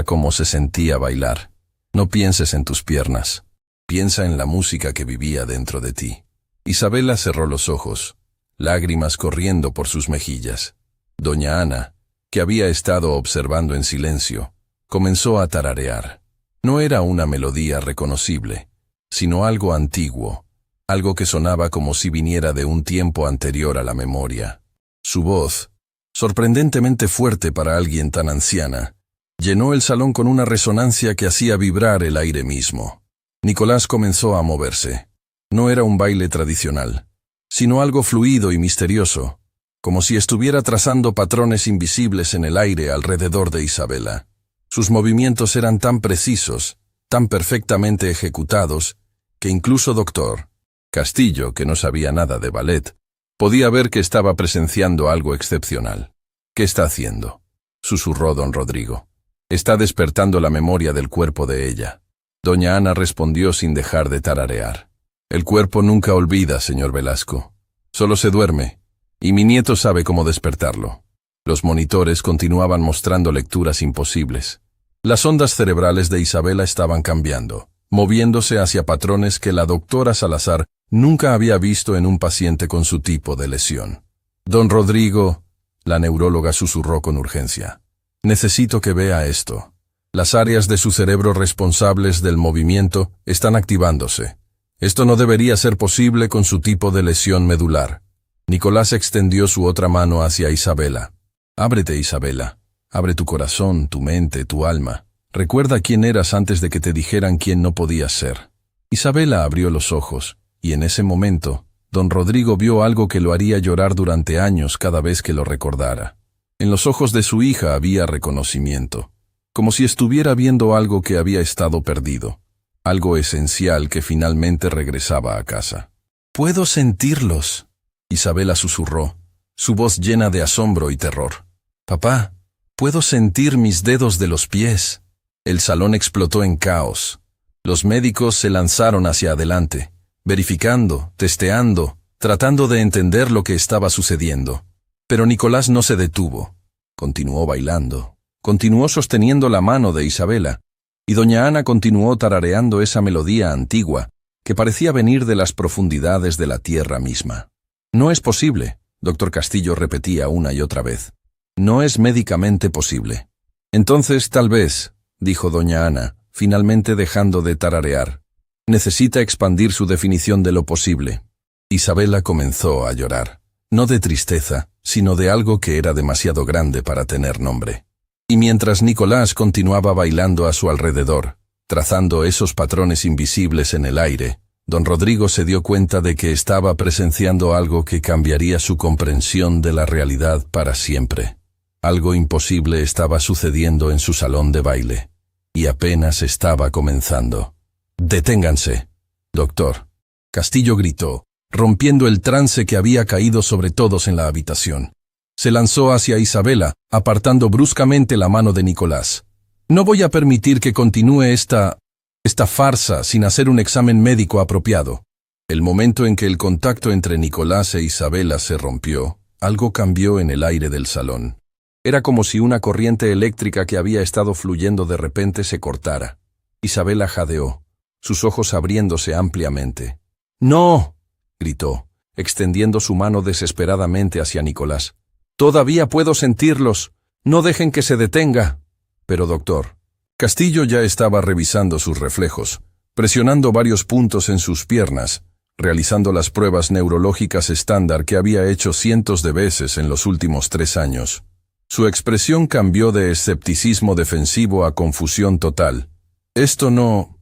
[SPEAKER 1] cómo se sentía bailar. No pienses en tus piernas, piensa en la música que vivía dentro de ti». Isabela cerró los ojos, lágrimas corriendo por sus mejillas. Doña Ana, que había estado observando en silencio, comenzó a tararear. No era una melodía reconocible, sino algo antiguo, algo que sonaba como si viniera de un tiempo anterior a la memoria. Su voz, sorprendentemente fuerte para alguien tan anciana, llenó el salón con una resonancia que hacía vibrar el aire mismo. Nicolás comenzó a moverse. No era un baile tradicional, sino algo fluido y misterioso, como si estuviera trazando patrones invisibles en el aire alrededor de Isabela. Sus movimientos eran tan precisos, tan perfectamente ejecutados, que incluso Dr. Castillo, que no sabía nada de ballet, podía ver que estaba presenciando algo excepcional. «¿Qué está haciendo?», susurró don Rodrigo. «Está despertando la memoria del cuerpo de ella». Doña Ana respondió sin dejar de tararear. «El cuerpo nunca olvida, señor Velasco. Solo se duerme, y mi nieto sabe cómo despertarlo». Los monitores continuaban mostrando lecturas imposibles. Las ondas cerebrales de Isabela estaban cambiando, moviéndose hacia patrones que la doctora Salazar nunca había visto en un paciente con su tipo de lesión. «Don Rodrigo», la neuróloga susurró con urgencia, «necesito que vea esto. Las áreas de su cerebro responsables del movimiento están activándose. Esto no debería ser posible con su tipo de lesión medular». Nicolás extendió su otra mano hacia Isabela. «Ábrete, Isabela. Abre tu corazón, tu mente, tu alma. Recuerda quién eras antes de que te dijeran quién no podías ser». Isabela abrió los ojos, y en ese momento, don Rodrigo vio algo que lo haría llorar durante años cada vez que lo recordara. En los ojos de su hija había reconocimiento, como si estuviera viendo algo que había estado perdido, algo esencial que finalmente regresaba a casa. «Puedo sentirlos», Isabela susurró, su voz llena de asombro y terror. «Papá, puedo sentir mis dedos de los pies». El salón explotó en caos. Los médicos se lanzaron hacia adelante, verificando, testeando, tratando de entender lo que estaba sucediendo. Pero Nicolás no se detuvo. Continuó bailando. Continuó sosteniendo la mano de Isabela, y doña Ana continuó tarareando esa melodía antigua que parecía venir de las profundidades de la tierra misma. «No es posible», doctor Castillo repetía una y otra vez. «No es médicamente posible». «Entonces, tal vez», dijo doña Ana, finalmente dejando de tararear, «necesita expandir su definición de lo posible». Isabela comenzó a llorar, no de tristeza, sino de algo que era demasiado grande para tener nombre. Y mientras Nicolás continuaba bailando a su alrededor, trazando esos patrones invisibles en el aire, don Rodrigo se dio cuenta de que estaba presenciando algo que cambiaría su comprensión de la realidad para siempre. Algo imposible estaba sucediendo en su salón de baile, y apenas estaba comenzando. «Deténganse, doctor», Castillo gritó, rompiendo el trance que había caído sobre todos en la habitación. Se lanzó hacia Isabela, apartando bruscamente la mano de Nicolás. «No voy a permitir que continúe esta Esta farsa sin hacer un examen médico apropiado. El momento en que el contacto entre Nicolás e Isabela se rompió, algo cambió en el aire del salón. Era como si una corriente eléctrica que había estado fluyendo de repente se cortara. Isabela jadeó, sus ojos abriéndose ampliamente. ¡No!, gritó, extendiendo su mano desesperadamente hacia Nicolás. «Todavía puedo sentirlos. No dejen que se detenga». «Pero, doctor». Castillo ya estaba revisando sus reflejos, presionando varios puntos en sus piernas, realizando las pruebas neurológicas estándar que había hecho cientos de veces en los últimos 3 años. Su expresión cambió de escepticismo defensivo a confusión total. Esto no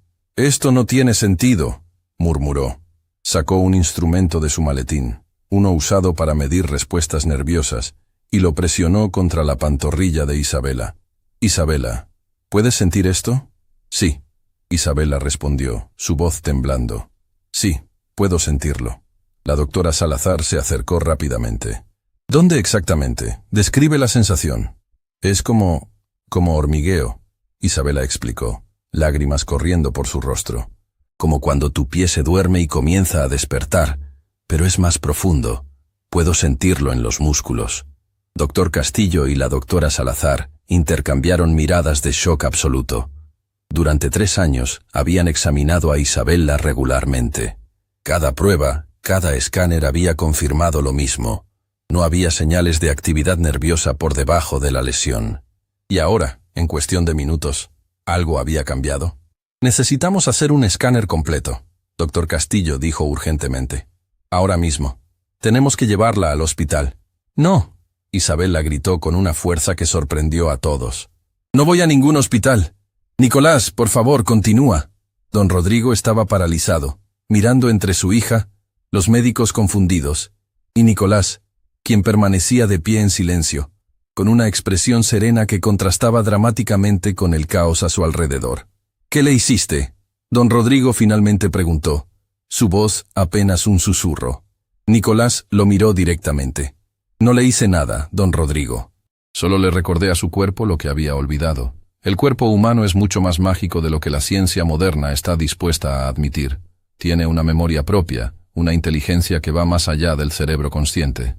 [SPEAKER 1] tiene sentido», murmuró. Sacó un instrumento de su maletín, uno usado para medir respuestas nerviosas, y lo presionó contra la pantorrilla de Isabela. «Isabela, ¿puedes sentir esto?» «Sí», Isabela respondió, su voz temblando. «Sí, puedo sentirlo». La doctora Salazar se acercó rápidamente. «¿Dónde exactamente? Describe la sensación». «Es como hormigueo», Isabela explicó, lágrimas corriendo por su rostro. «Como cuando tu pie se duerme y comienza a despertar, pero es más profundo. Puedo sentirlo en los músculos». Doctor Castillo y la doctora Salazar intercambiaron miradas de shock absoluto. Durante 3 años habían examinado a Isabela regularmente. Cada prueba, cada escáner había confirmado lo mismo. No había señales de actividad nerviosa por debajo de la lesión. Y ahora, en cuestión de minutos, ¿algo había cambiado? «Necesitamos hacer un escáner completo», doctor Castillo dijo urgentemente. «Ahora mismo. Tenemos que llevarla al hospital». «No», Isabela gritó con una fuerza que sorprendió a todos. «No voy a ningún hospital. Nicolás, por favor, continúa». Don Rodrigo estaba paralizado, mirando entre su hija, los médicos confundidos, y Nicolás, quien permanecía de pie en silencio, con una expresión serena que contrastaba dramáticamente con el caos a su alrededor. «¿Qué le hiciste?», don Rodrigo finalmente preguntó, su voz apenas un susurro. Nicolás lo miró directamente. «No le hice nada, don Rodrigo. Solo le recordé a su cuerpo lo que había olvidado. El cuerpo humano es mucho más mágico de lo que la ciencia moderna está dispuesta a admitir. Tiene una memoria propia, una inteligencia que va más allá del cerebro consciente».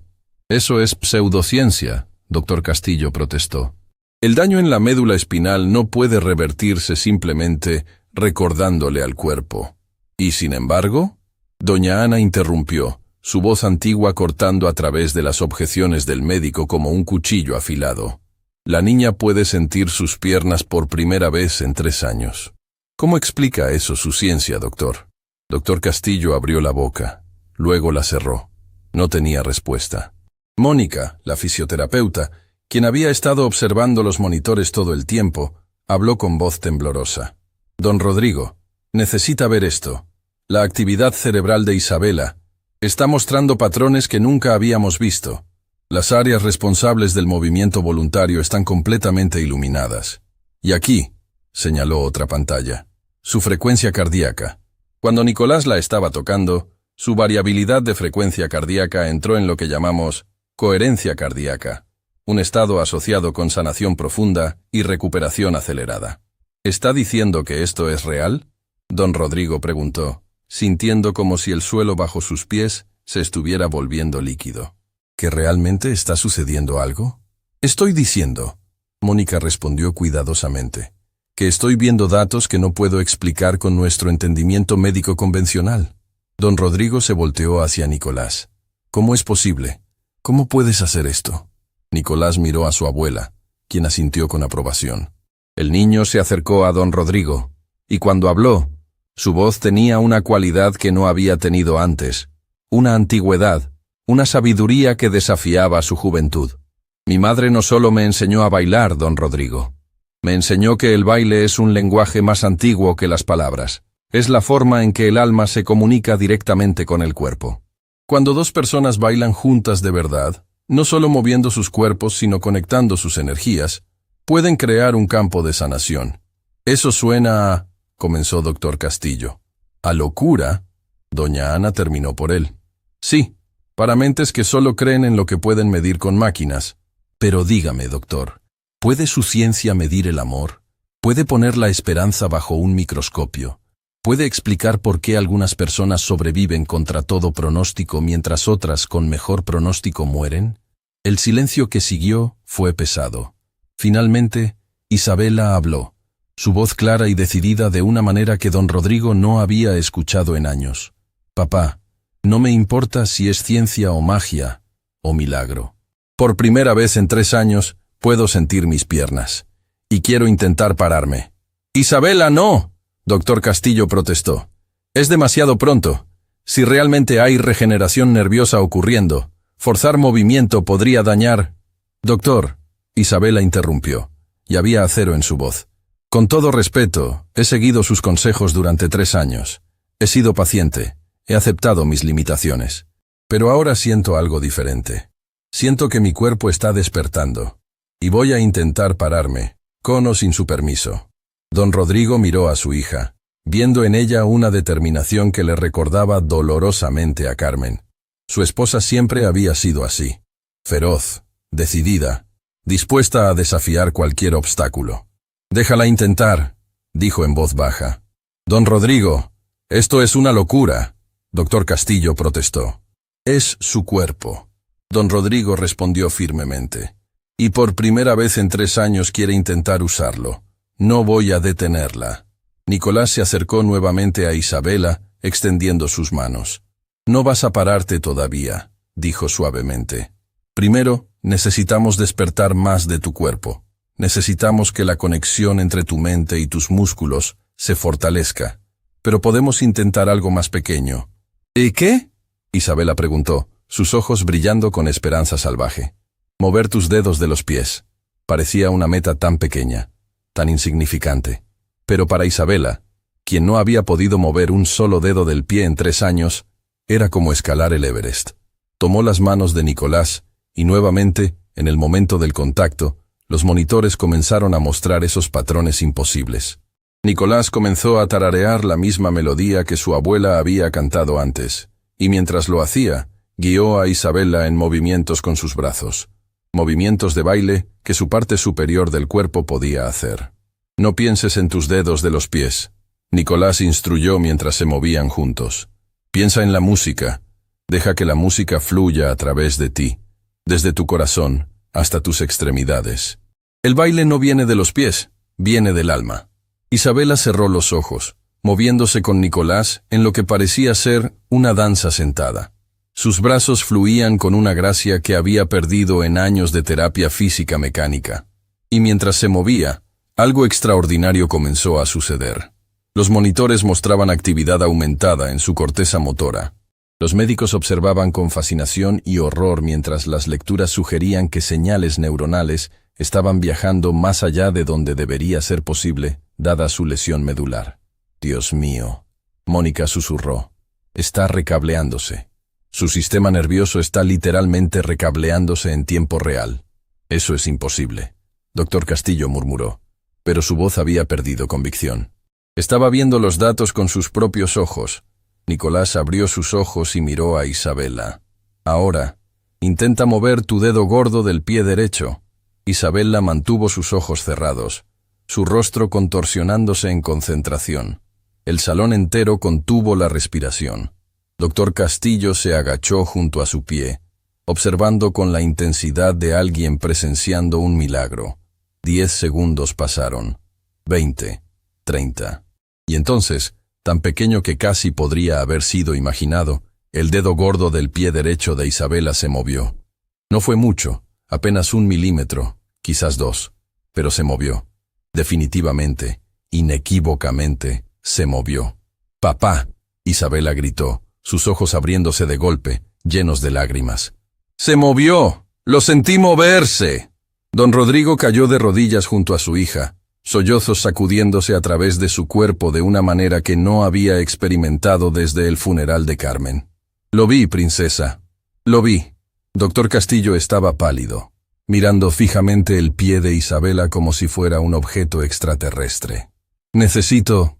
[SPEAKER 1] «Eso es pseudociencia», doctor Castillo protestó. «El daño en la médula espinal no puede revertirse simplemente recordándole al cuerpo». «¿Y sin embargo?», doña Ana interrumpió, su voz antigua cortando a través de las objeciones del médico como un cuchillo afilado. «La niña puede sentir sus piernas por primera vez en 3 años. ¿Cómo explica eso su ciencia, doctor?» Doctor Castillo abrió la boca, luego la cerró. No tenía respuesta. Mónica, la fisioterapeuta, quien había estado observando los monitores todo el tiempo, habló con voz temblorosa. «Don Rodrigo, necesita ver esto. La actividad cerebral de Isabela está mostrando patrones que nunca habíamos visto. Las áreas responsables del movimiento voluntario están completamente iluminadas. Y aquí», señaló otra pantalla, «su frecuencia cardíaca. Cuando Nicolás la estaba tocando, su variabilidad de frecuencia cardíaca entró en lo que llamamos coherencia cardíaca, un estado asociado con sanación profunda y recuperación acelerada». «¿Está diciendo que esto es real?», don Rodrigo preguntó, sintiendo como si el suelo bajo sus pies se estuviera volviendo líquido. ¿Que realmente está sucediendo algo? «Estoy diciendo», Mónica respondió cuidadosamente, «que estoy viendo datos que no puedo explicar con nuestro entendimiento médico convencional». Don Rodrigo se volteó hacia Nicolás. «¿Cómo es posible? ¿Cómo puedes hacer esto?». Nicolás miró a su abuela, quien asintió con aprobación. El niño se acercó a don Rodrigo, y cuando habló, su voz tenía una cualidad que no había tenido antes, una antigüedad, una sabiduría que desafiaba su juventud. «Mi madre no solo me enseñó a bailar, don Rodrigo. Me enseñó que el baile es un lenguaje más antiguo que las palabras. Es la forma en que el alma se comunica directamente con el cuerpo. Cuando 2 personas bailan juntas de verdad, no solo moviendo sus cuerpos sino conectando sus energías, pueden crear un campo de sanación. Eso suena a», comenzó doctor Castillo. «¿A locura?», doña Ana terminó por él. «Sí, para mentes que solo creen en lo que pueden medir con máquinas. Pero dígame, doctor, ¿puede su ciencia medir el amor? Puede poner la esperanza bajo un microscopio. Puede explicar por qué algunas personas sobreviven contra todo pronóstico mientras otras con mejor pronóstico mueren. El silencio que siguió fue pesado. Finalmente, Isabela habló, su voz clara y decidida de una manera que don Rodrigo no había escuchado en años. Papá, no me importa si es ciencia o magia o milagro. Por primera vez en 3 años puedo sentir mis piernas. Y quiero intentar pararme. Isabela, no. Doctor Castillo protestó. Es demasiado pronto. Si realmente hay regeneración nerviosa ocurriendo, forzar movimiento podría dañar. Doctor, Isabela interrumpió, y había acero en su voz. Con todo respeto, he seguido sus consejos durante 3 años. He sido paciente, he aceptado mis limitaciones. Pero ahora siento algo diferente. Siento que mi cuerpo está despertando. Y voy a intentar pararme, con o sin su permiso. Don Rodrigo miró a su hija, viendo en ella una determinación que le recordaba dolorosamente a Carmen. Su esposa siempre había sido así, feroz, decidida, dispuesta a desafiar cualquier obstáculo. Déjala intentar, dijo en voz baja. Don Rodrigo, esto es una locura. Doctor Castillo protestó. Es su cuerpo. Don Rodrigo respondió firmemente. Y por primera vez en 3 años quiere intentar usarlo. No voy a detenerla. Nicolás se acercó nuevamente a Isabela, extendiendo sus manos. No vas a pararte todavía, dijo suavemente. Primero, necesitamos despertar más de tu cuerpo. Necesitamos que la conexión entre tu mente y tus músculos se fortalezca. Pero podemos intentar algo más pequeño. ¿Y qué? Isabela preguntó, sus ojos brillando con esperanza salvaje. Mover tus dedos de los pies. Parecía una meta tan pequeña, tan insignificante. Pero para Isabela, quien no había podido mover un solo dedo del pie en 3 años, era como escalar el Everest. Tomó las manos de Nicolás, y nuevamente, en el momento del contacto, los monitores comenzaron a mostrar esos patrones imposibles. Nicolás comenzó a tararear la misma melodía que su abuela había cantado antes, y mientras lo hacía, guió a Isabela en movimientos con sus brazos. Movimientos de baile que su parte superior del cuerpo podía hacer. No pienses en tus dedos de los pies, Nicolás instruyó mientras se movían juntos. Piensa en la música, deja que la música fluya a través de ti, desde tu corazón hasta tus extremidades. El baile no viene de los pies, viene del alma. Isabela cerró los ojos, moviéndose con Nicolás en lo que parecía ser una danza sentada. Sus brazos fluían con una gracia que había perdido en años de terapia física mecánica. Y mientras se movía, algo extraordinario comenzó a suceder. Los monitores mostraban actividad aumentada en su corteza motora. Los médicos observaban con fascinación y horror mientras las lecturas sugerían que señales neuronales estaban viajando más allá de donde debería ser posible, dada su lesión medular. Dios mío, Mónica susurró. Está recableándose. Su sistema nervioso está literalmente recableándose en tiempo real. Eso es imposible. Doctor Castillo murmuró, pero su voz había perdido convicción. Estaba viendo los datos con sus propios ojos. Nicolás abrió sus ojos y miró a Isabela. Ahora, intenta mover tu dedo gordo del pie derecho. Isabela mantuvo sus ojos cerrados, su rostro contorsionándose en concentración. El salón entero contuvo la respiración. Doctor Castillo se agachó junto a su pie, observando con la intensidad de alguien presenciando un milagro. 10 segundos pasaron. 20. 30. Y entonces, tan pequeño que casi podría haber sido imaginado, el dedo gordo del pie derecho de Isabela se movió. No fue mucho, apenas 1 milímetro, quizás 2, pero se movió. Definitivamente, inequívocamente, se movió. «¡Papá!», Isabela gritó, sus ojos abriéndose de golpe, llenos de lágrimas. «¡Se movió! ¡Lo sentí moverse!». Don Rodrigo cayó de rodillas junto a su hija, sollozos sacudiéndose a través de su cuerpo de una manera que no había experimentado desde el funeral de Carmen. «Lo vi, princesa. Lo vi». Doctor Castillo estaba pálido, mirando fijamente el pie de Isabela como si fuera un objeto extraterrestre. Necesito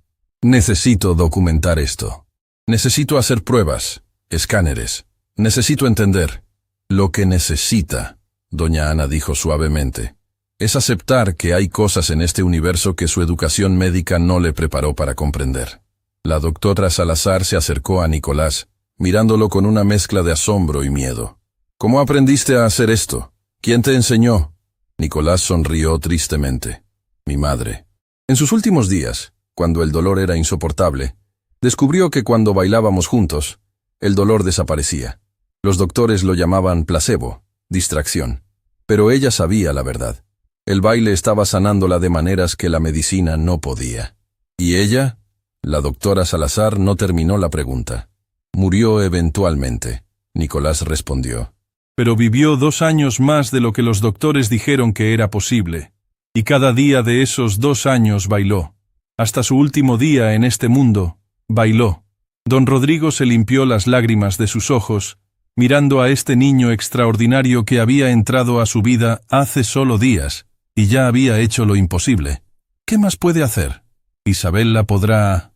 [SPEAKER 1] documentar esto. Necesito hacer pruebas, escáneres. Necesito entender. Lo que necesita, doña Ana dijo suavemente, Es aceptar que hay cosas en este universo que su educación médica no le preparó para comprender. La doctora Salazar se acercó a Nicolás, mirándolo con una mezcla de asombro y miedo. ¿Cómo aprendiste a hacer esto? ¿Quién te enseñó? Nicolás sonrió tristemente. Mi madre. En sus últimos días, cuando el dolor era insoportable, descubrió que cuando bailábamos juntos, el dolor desaparecía. Los doctores lo llamaban placebo, distracción. Pero ella sabía la verdad. El baile estaba sanándola de maneras que la medicina no podía. ¿Y ella? La doctora Salazar no terminó la pregunta. Murió eventualmente, Nicolás respondió. Pero vivió 2 años más de lo que los doctores dijeron que era posible. Y cada día de esos 2 años bailó. Hasta su último día en este mundo, bailó. Don Rodrigo se limpió las lágrimas de sus ojos, mirando a este niño extraordinario que había entrado a su vida hace solo días, y ya había hecho lo imposible. ¿Qué más puede hacer? ¿Isabela podrá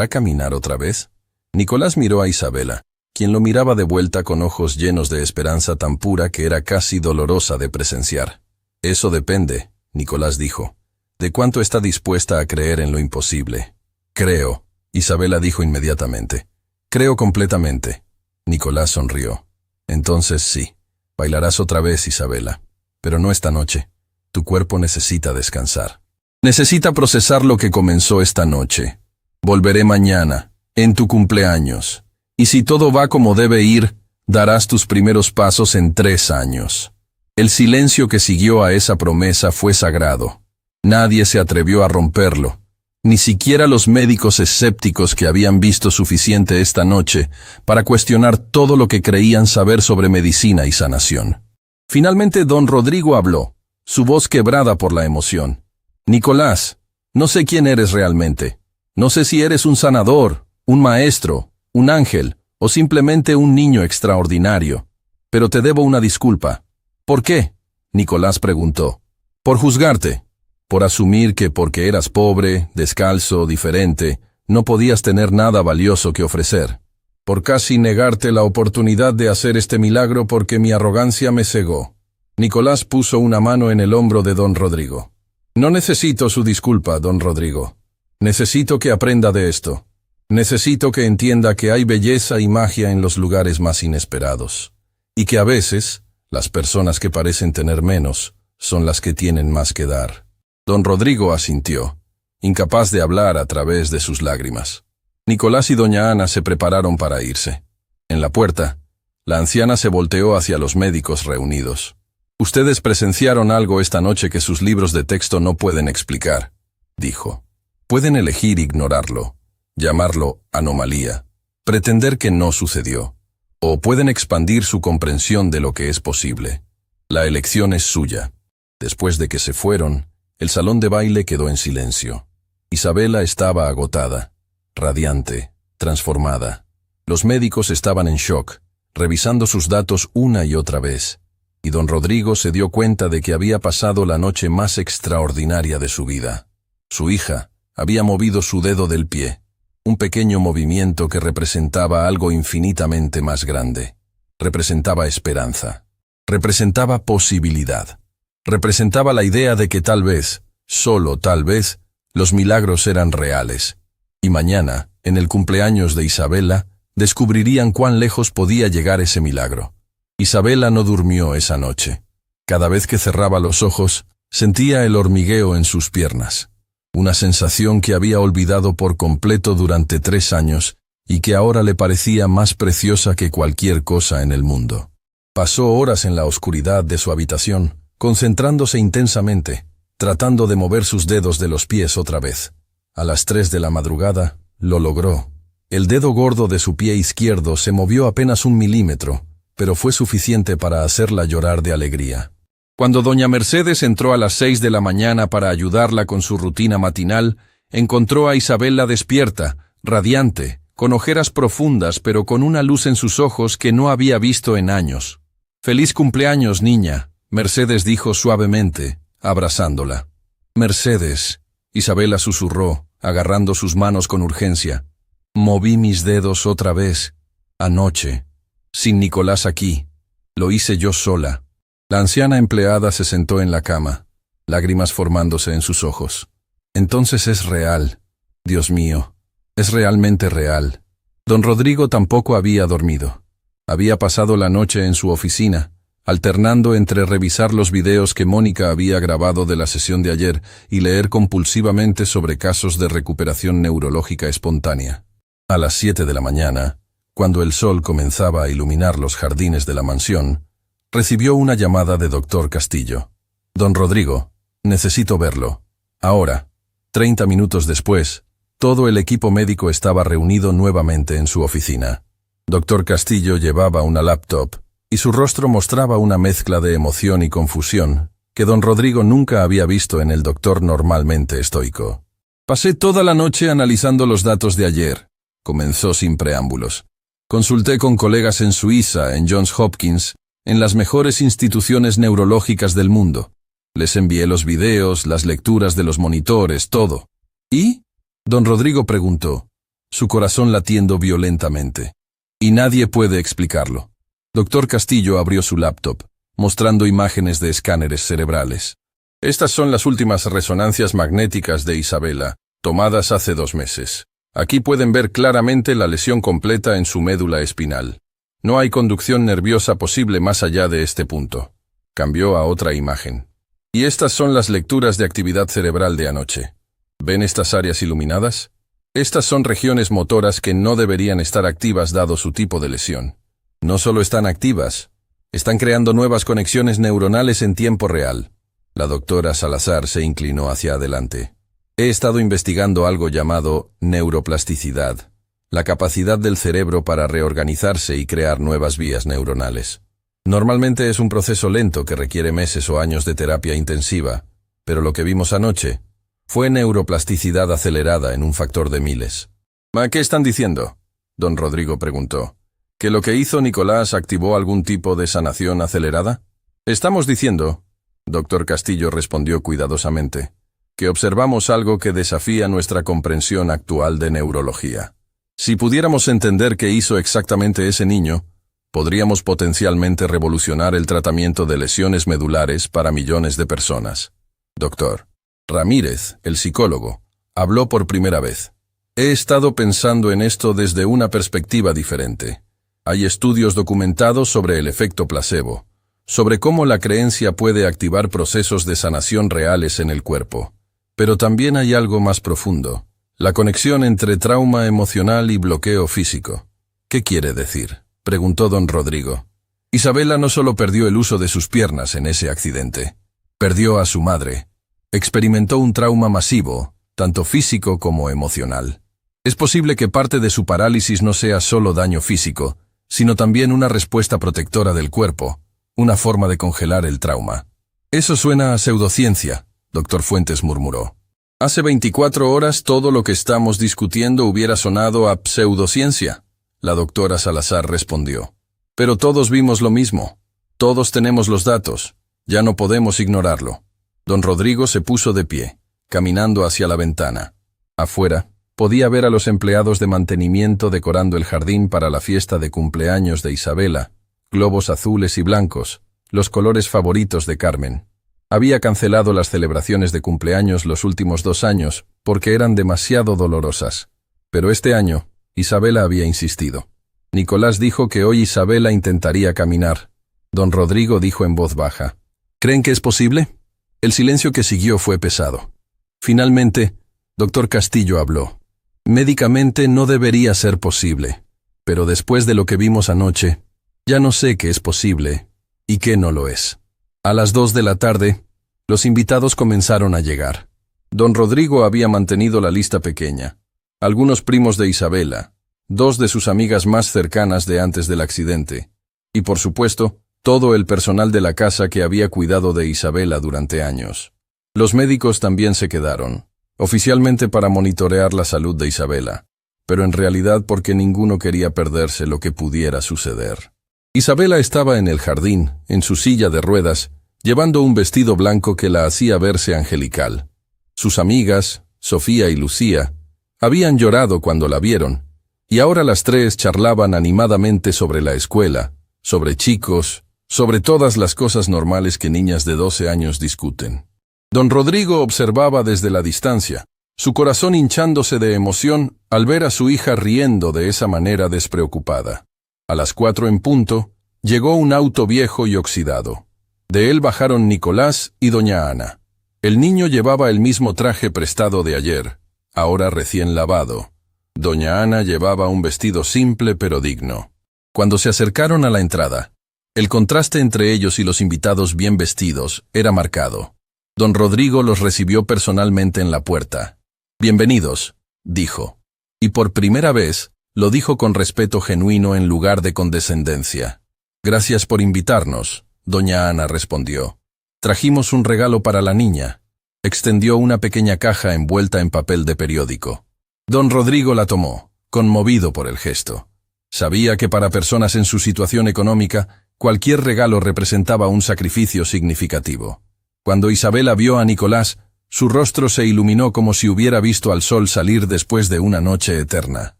[SPEAKER 1] caminar otra vez? Nicolás miró a Isabela, quien lo miraba de vuelta con ojos llenos de esperanza tan pura que era casi dolorosa de presenciar. Eso depende, Nicolás dijo, de cuánto está dispuesta a creer en lo imposible. Creo, Isabela dijo inmediatamente. Creo completamente. Nicolás sonrió. Entonces sí, bailarás otra vez, Isabela, pero no esta noche. Tu cuerpo necesita descansar. Necesita procesar lo que comenzó esta noche. Volveré mañana, en tu cumpleaños. Y si todo va como debe ir, darás tus primeros pasos en 3 años. El silencio que siguió a esa promesa fue sagrado. Nadie se atrevió a romperlo. Ni siquiera los médicos escépticos que habían visto suficiente esta noche para cuestionar todo lo que creían saber sobre medicina y sanación. Finalmente don Rodrigo habló, su voz quebrada por la emoción. Nicolás, no sé quién eres realmente. No sé si eres un sanador, un maestro, un ángel o simplemente un niño extraordinario. Pero te debo una disculpa. ¿Por qué? Nicolás preguntó. Por juzgarte. Por asumir que porque eras pobre, descalzo, diferente, no podías tener nada valioso que ofrecer. Por casi negarte la oportunidad de hacer este milagro porque mi arrogancia me cegó. Nicolás puso una mano en el hombro de don Rodrigo. No necesito su disculpa, don Rodrigo. Necesito que aprenda de esto. Necesito que entienda que hay belleza y magia en los lugares más inesperados. Y que a veces, las personas que parecen tener menos, son las que tienen más que dar. Don Rodrigo asintió, incapaz de hablar a través de sus lágrimas. Nicolás y doña Ana se prepararon para irse. En la puerta, la anciana se volteó hacia los médicos reunidos. Ustedes presenciaron algo esta noche que sus libros de texto no pueden explicar, dijo. Pueden elegir ignorarlo, llamarlo anomalía, pretender que no sucedió, o pueden expandir su comprensión de lo que es posible. La elección es suya. Después de que se fueron, el salón de baile quedó en silencio. Isabela estaba agotada, radiante, transformada. Los médicos estaban en shock, revisando sus datos una y otra vez, y don Rodrigo se dio cuenta de que había pasado la noche más extraordinaria de su vida. Su hija había movido su dedo del pie, un pequeño movimiento que representaba algo infinitamente más grande. Representaba esperanza. Representaba posibilidad. Representaba la idea de que tal vez, solo tal vez, los milagros eran reales. Y mañana, en el cumpleaños de Isabela, descubrirían cuán lejos podía llegar ese milagro. Isabela no durmió esa noche. Cada vez que cerraba los ojos, sentía el hormigueo en sus piernas. Una sensación que había olvidado por completo durante 3 años y que ahora le parecía más preciosa que cualquier cosa en el mundo. Pasó horas en la oscuridad de su habitación, concentrándose intensamente, tratando de mover sus dedos de los pies otra vez. A las 3 de la madrugada, lo logró. El dedo gordo de su pie izquierdo se movió apenas 1 milímetro, pero fue suficiente para hacerla llorar de alegría. Cuando doña Mercedes entró a las 6 de la mañana para ayudarla con su rutina matinal, encontró a Isabela despierta, radiante, con ojeras profundas pero con una luz en sus ojos que no había visto en años. «Feliz cumpleaños, niña», Mercedes dijo suavemente, abrazándola. «Mercedes», Isabela susurró, agarrando sus manos con urgencia. «Moví mis dedos otra vez. Anoche. Sin Nicolás aquí. Lo hice yo sola». La anciana empleada se sentó en la cama. lágrimas formándose en sus ojos. Entonces es real. Dios mío, es realmente real. Don Rodrigo tampoco había dormido. Había pasado la noche en su oficina, alternando entre revisar los videos que Mónica había grabado de la sesión de ayer y leer compulsivamente sobre casos de recuperación neurológica espontánea. A las 7 de la mañana, cuando el sol comenzaba a iluminar los jardines de la mansión, recibió una llamada de Dr. Castillo. Don Rodrigo, necesito verlo. Ahora. 30 minutos después, todo el equipo médico estaba reunido nuevamente en su oficina. Dr. Castillo llevaba una laptop y su rostro mostraba una mezcla de emoción y confusión que don Rodrigo nunca había visto en el doctor normalmente estoico. Pasé toda la noche analizando los datos de ayer, comenzó sin preámbulos. Consulté con colegas en Suiza, en Johns Hopkins, en las mejores instituciones neurológicas del mundo. Les envié los videos, las lecturas de los monitores, todo. ¿Y? Don Rodrigo preguntó, su corazón latiendo violentamente. Y nadie puede explicarlo. Dr. Castillo abrió su laptop, mostrando imágenes de escáneres cerebrales. Estas son las últimas resonancias magnéticas de Isabela, tomadas hace 2 meses. Aquí pueden ver claramente la lesión completa en su médula espinal. No hay conducción nerviosa posible más allá de este punto. Cambió a otra imagen. Y estas son las lecturas de actividad cerebral de anoche. ¿Ven estas áreas iluminadas? Estas son regiones motoras que no deberían estar activas dado su tipo de lesión. No solo están activas, están creando nuevas conexiones neuronales en tiempo real. La doctora Salazar se inclinó hacia adelante. He estado investigando algo llamado neuroplasticidad, la capacidad del cerebro para reorganizarse y crear nuevas vías neuronales. Normalmente es un proceso lento que requiere meses o años de terapia intensiva, pero lo que vimos anoche fue neuroplasticidad acelerada en un factor de miles. ¿A qué están diciendo? Don Rodrigo preguntó. ¿Que lo que hizo Nicolás activó algún tipo de sanación acelerada? Estamos diciendo, Dr. Castillo respondió cuidadosamente, que observamos algo que desafía nuestra comprensión actual de neurología. Si pudiéramos entender qué hizo exactamente ese niño, podríamos potencialmente revolucionar el tratamiento de lesiones medulares para millones de personas. Doctor Ramírez, el psicólogo, habló por primera vez. He estado pensando en esto desde una perspectiva diferente. Hay estudios documentados sobre el efecto placebo, sobre cómo la creencia puede activar procesos de sanación reales en el cuerpo. Pero también hay algo más profundo, la conexión entre trauma emocional y bloqueo físico. ¿Qué quiere decir?, preguntó don Rodrigo. Isabela no solo perdió el uso de sus piernas en ese accidente, perdió a su madre. Experimentó un trauma masivo, tanto físico como emocional. Es posible que parte de su parálisis no sea solo daño físico, sino también una respuesta protectora del cuerpo, una forma de congelar el trauma. Eso suena a pseudociencia, Dr. Fuentes murmuró. Hace 24 horas todo lo que estamos discutiendo hubiera sonado a pseudociencia, la doctora Salazar respondió. Pero todos vimos lo mismo. Todos tenemos los datos. Ya no podemos ignorarlo. Don Rodrigo se puso de pie, caminando hacia la ventana. Afuera, podía ver a los empleados de mantenimiento decorando el jardín para la fiesta de cumpleaños de Isabela, globos azules y blancos, los colores favoritos de Carmen. Había cancelado las celebraciones de cumpleaños los últimos 2 años porque eran demasiado dolorosas. Pero este año, Isabela había insistido. Nicolás dijo que hoy Isabela intentaría caminar. Don Rodrigo dijo en voz baja. ¿Creen que es posible? El silencio que siguió fue pesado. Finalmente, Dr. Castillo habló. Médicamente no debería ser posible, pero después de lo que vimos anoche, ya no sé qué es posible y qué no lo es. A las 2 de la tarde, los invitados comenzaron a llegar. Don Rodrigo había mantenido la lista pequeña. Algunos primos de Isabela, 2 de sus amigas más cercanas de antes del accidente, y por supuesto, todo el personal de la casa que había cuidado de Isabela durante años. Los médicos también se quedaron, oficialmente para monitorear la salud de Isabela, pero en realidad porque ninguno quería perderse lo que pudiera suceder. Isabela estaba en el jardín, en su silla de ruedas, llevando un vestido blanco que la hacía verse angelical. Sus amigas, Sofía y Lucía, habían llorado cuando la vieron, y ahora las 3 charlaban animadamente sobre la escuela, sobre chicos, sobre todas las cosas normales que niñas de 12 años discuten. Don Rodrigo observaba desde la distancia, su corazón hinchándose de emoción al ver a su hija riendo de esa manera despreocupada. A las 4 en punto, llegó un auto viejo y oxidado. De él bajaron Nicolás y doña Ana. El niño llevaba el mismo traje prestado de ayer, ahora recién lavado. Doña Ana llevaba un vestido simple pero digno. Cuando se acercaron a la entrada, el contraste entre ellos y los invitados bien vestidos era marcado. Don Rodrigo los recibió personalmente en la puerta. «Bienvenidos», dijo. Y por primera vez, lo dijo con respeto genuino en lugar de condescendencia. «Gracias por invitarnos», doña Ana respondió. «Trajimos un regalo para la niña». Extendió una pequeña caja envuelta en papel de periódico. Don Rodrigo la tomó, conmovido por el gesto. Sabía que para personas en su situación económica, cualquier regalo representaba un sacrificio significativo. Cuando Isabela vio a Nicolás, su rostro se iluminó como si hubiera visto al sol salir después de una noche eterna.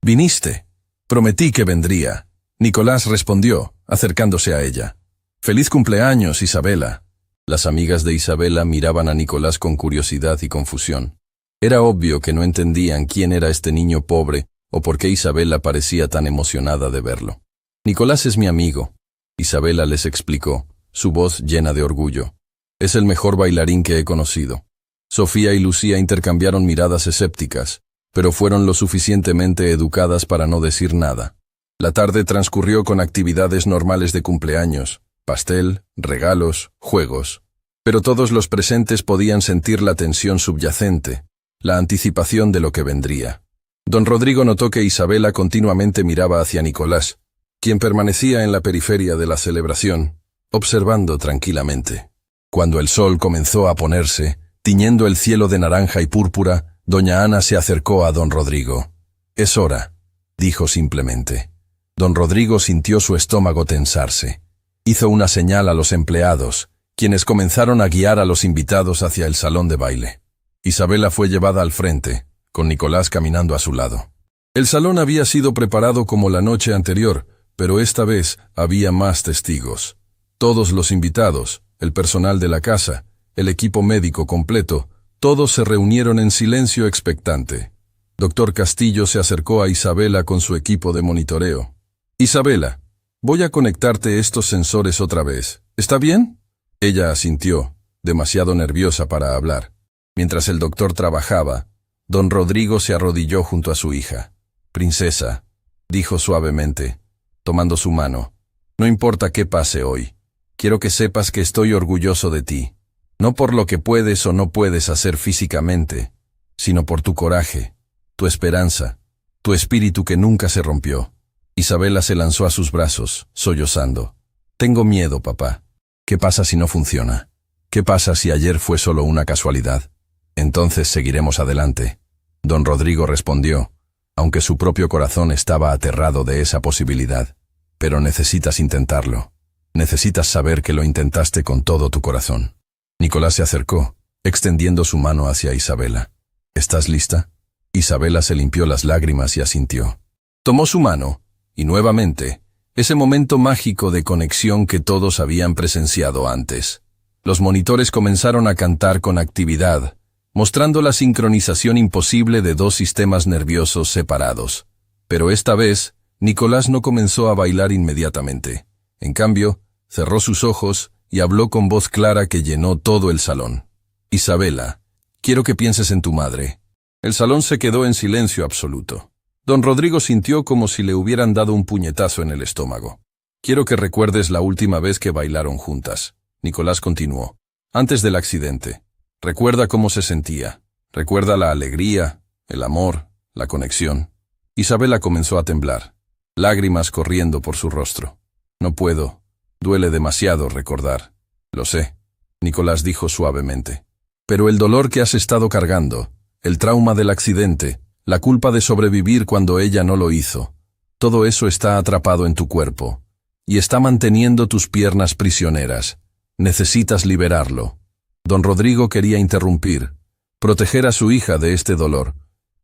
[SPEAKER 1] «¿Viniste?» «Prometí que vendría», Nicolás respondió, acercándose a ella. «Feliz cumpleaños, Isabela». Las amigas de Isabela miraban a Nicolás con curiosidad y confusión. Era obvio que no entendían quién era este niño pobre o por qué Isabela parecía tan emocionada de verlo. «Nicolás es mi amigo», Isabela les explicó, su voz llena de orgullo. «Es el mejor bailarín que he conocido». Sofía y Lucía intercambiaron miradas escépticas, pero fueron lo suficientemente educadas para no decir nada. La tarde transcurrió con actividades normales de cumpleaños, pastel, regalos, juegos. Pero todos los presentes podían sentir la tensión subyacente, la anticipación de lo que vendría. Don Rodrigo notó que Isabela continuamente miraba hacia Nicolás, quien permanecía en la periferia de la celebración, observando tranquilamente. Cuando el sol comenzó a ponerse, tiñendo el cielo de naranja y púrpura, doña Ana se acercó a don Rodrigo. «Es hora», dijo simplemente. Don Rodrigo sintió su estómago tensarse. Hizo una señal a los empleados, quienes comenzaron a guiar a los invitados hacia el salón de baile. Isabela fue llevada al frente, con Nicolás caminando a su lado. El salón había sido preparado como la noche anterior, pero esta vez había más testigos. Todos los invitados, el personal de la casa, el equipo médico completo, todos se reunieron en silencio expectante. Dr. Castillo se acercó a Isabela con su equipo de monitoreo. «Isabela, voy a conectarte estos sensores otra vez. ¿Está bien?» Ella asintió, demasiado nerviosa para hablar. Mientras el doctor trabajaba, don Rodrigo se arrodilló junto a su hija. «Princesa», dijo suavemente, tomando su mano, «no importa qué pase hoy. Quiero que sepas que estoy orgulloso de ti. No por lo que puedes o no puedes hacer físicamente, sino por tu coraje, tu esperanza, tu espíritu que nunca se rompió». Isabela se lanzó a sus brazos, sollozando. «Tengo miedo, papá. ¿Qué pasa si no funciona? ¿Qué pasa si ayer fue solo una casualidad? Entonces seguiremos adelante». Don Rodrigo respondió, aunque su propio corazón estaba aterrado de esa posibilidad. «Pero necesitas intentarlo. Necesitas saber que lo intentaste con todo tu corazón». Nicolás se acercó, extendiendo su mano hacia Isabela. «¿Estás lista?» Isabela se limpió las lágrimas y asintió. Tomó su mano, y nuevamente, ese momento mágico de conexión que todos habían presenciado antes. Los monitores comenzaron a cantar con actividad, mostrando la sincronización imposible de dos sistemas nerviosos separados. Pero esta vez, Nicolás no comenzó a bailar inmediatamente. En cambio, cerró sus ojos y habló con voz clara que llenó todo el salón. «Isabela, quiero que pienses en tu madre». El salón se quedó en silencio absoluto. Don Rodrigo sintió como si le hubieran dado un puñetazo en el estómago. «Quiero que recuerdes la última vez que bailaron juntas», Nicolás continuó. «Antes del accidente. Recuerda cómo se sentía. Recuerda la alegría, el amor, la conexión». Isabela comenzó a temblar, lágrimas corriendo por su rostro. «No puedo. Duele demasiado recordar». «Lo sé», Nicolás dijo suavemente. «Pero el dolor que has estado cargando, el trauma del accidente, la culpa de sobrevivir cuando ella no lo hizo, todo eso está atrapado en tu cuerpo, y está manteniendo tus piernas prisioneras. Necesitas liberarlo». Don Rodrigo quería interrumpir, proteger a su hija de este dolor,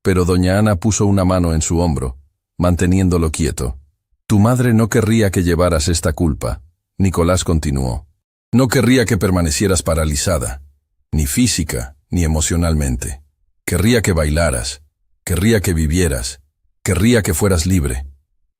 [SPEAKER 1] pero doña Ana puso una mano en su hombro, manteniéndolo quieto. «Tu madre no querría que llevaras esta culpa», Nicolás continuó. «No querría que permanecieras paralizada. ni física, ni emocionalmente. Querría que bailaras, querría que vivieras, querría que fueras libre.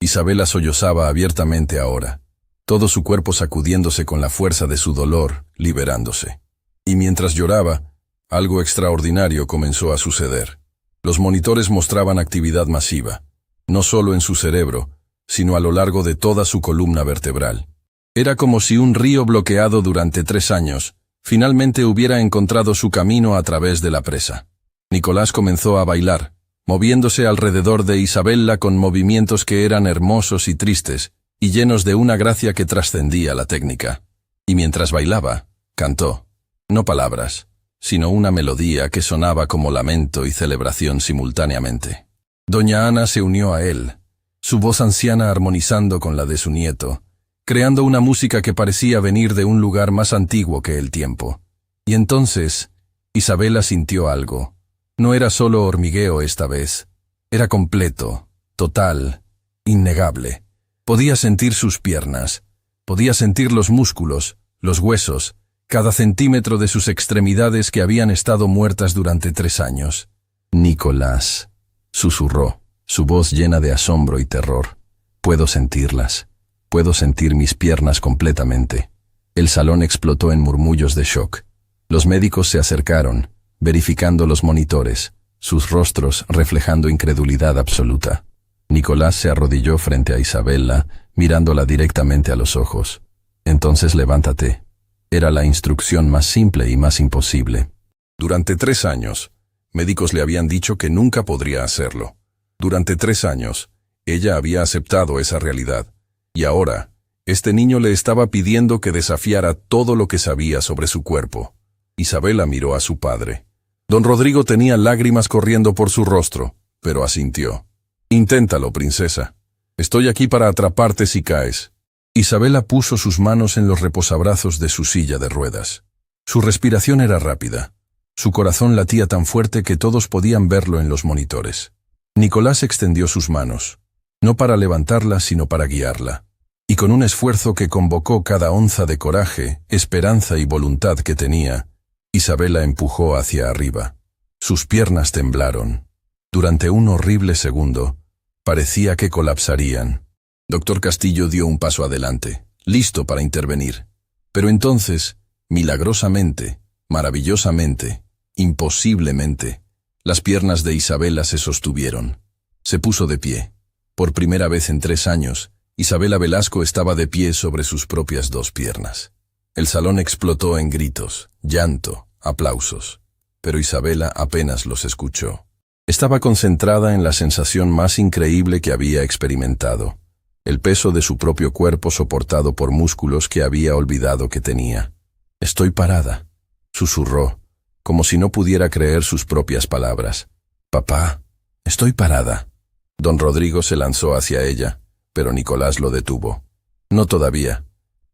[SPEAKER 1] Isabela sollozaba abiertamente ahora, todo su cuerpo sacudiéndose con la fuerza de su dolor, liberándose. Y mientras lloraba, algo extraordinario comenzó a suceder. Los monitores mostraban actividad masiva, no solo en su cerebro, sino a lo largo de toda su columna vertebral. Era como si un río bloqueado durante 3 años, finalmente hubiera encontrado su camino a través de la presa. Nicolás comenzó a bailar, moviéndose alrededor de Isabella con movimientos que eran hermosos y tristes, y llenos de una gracia que trascendía la técnica. Y mientras bailaba, cantó, no palabras, sino una melodía que sonaba como lamento y celebración simultáneamente. Doña Ana se unió a él, su voz anciana armonizando con la de su nieto, creando una música que parecía venir de un lugar más antiguo que el tiempo. Y entonces, Isabella sintió algo. No era solo hormigueo esta vez, era completo, total, innegable. Podía sentir sus piernas, podía sentir los músculos, los huesos, cada centímetro de sus extremidades que habían estado muertas durante 3 años. Nicolás, susurró, su voz llena de asombro y terror. Puedo sentirlas. Puedo sentir mis piernas completamente. El salón explotó en murmullos de shock. Los médicos se acercaron, verificando los monitores, sus rostros reflejando incredulidad absoluta. Nicolás se arrodilló frente a Isabella, mirándola directamente a los ojos. Entonces levántate. Era la instrucción más simple y más imposible. Durante 3 años, médicos le habían dicho que nunca podría hacerlo. Durante 3 años, ella había aceptado esa realidad. Y ahora, este niño le estaba pidiendo que desafiara todo lo que sabía sobre su cuerpo. Isabella miró a su padre. Don Rodrigo tenía lágrimas corriendo por su rostro, pero asintió. Inténtalo, princesa. Estoy aquí para atraparte si caes. Isabella puso sus manos en los reposabrazos de su silla de ruedas. Su respiración era rápida. Su corazón latía tan fuerte que todos podían verlo en los monitores. Nicolás extendió sus manos, no para levantarla, sino para guiarla. Y con un esfuerzo que convocó cada onza de coraje, esperanza y voluntad que tenía, Isabella empujó hacia arriba. Sus piernas temblaron. Durante un horrible segundo, parecía que colapsarían. Doctor Castillo dio un paso adelante, listo para intervenir. Pero entonces, milagrosamente, maravillosamente, imposiblemente, las piernas de Isabella se sostuvieron. Se puso de pie. Por primera vez en 3 años, Isabella Velasco estaba de pie sobre sus propias 2 piernas. El salón explotó en gritos, llanto, aplausos. Pero Isabella apenas los escuchó. Estaba concentrada en la sensación más increíble que había experimentado. El peso de su propio cuerpo soportado por músculos que había olvidado que tenía. «Estoy parada», susurró, como si no pudiera creer sus propias palabras. «Papá, estoy parada». Don Rodrigo se lanzó hacia ella, pero Nicolás lo detuvo. «No todavía.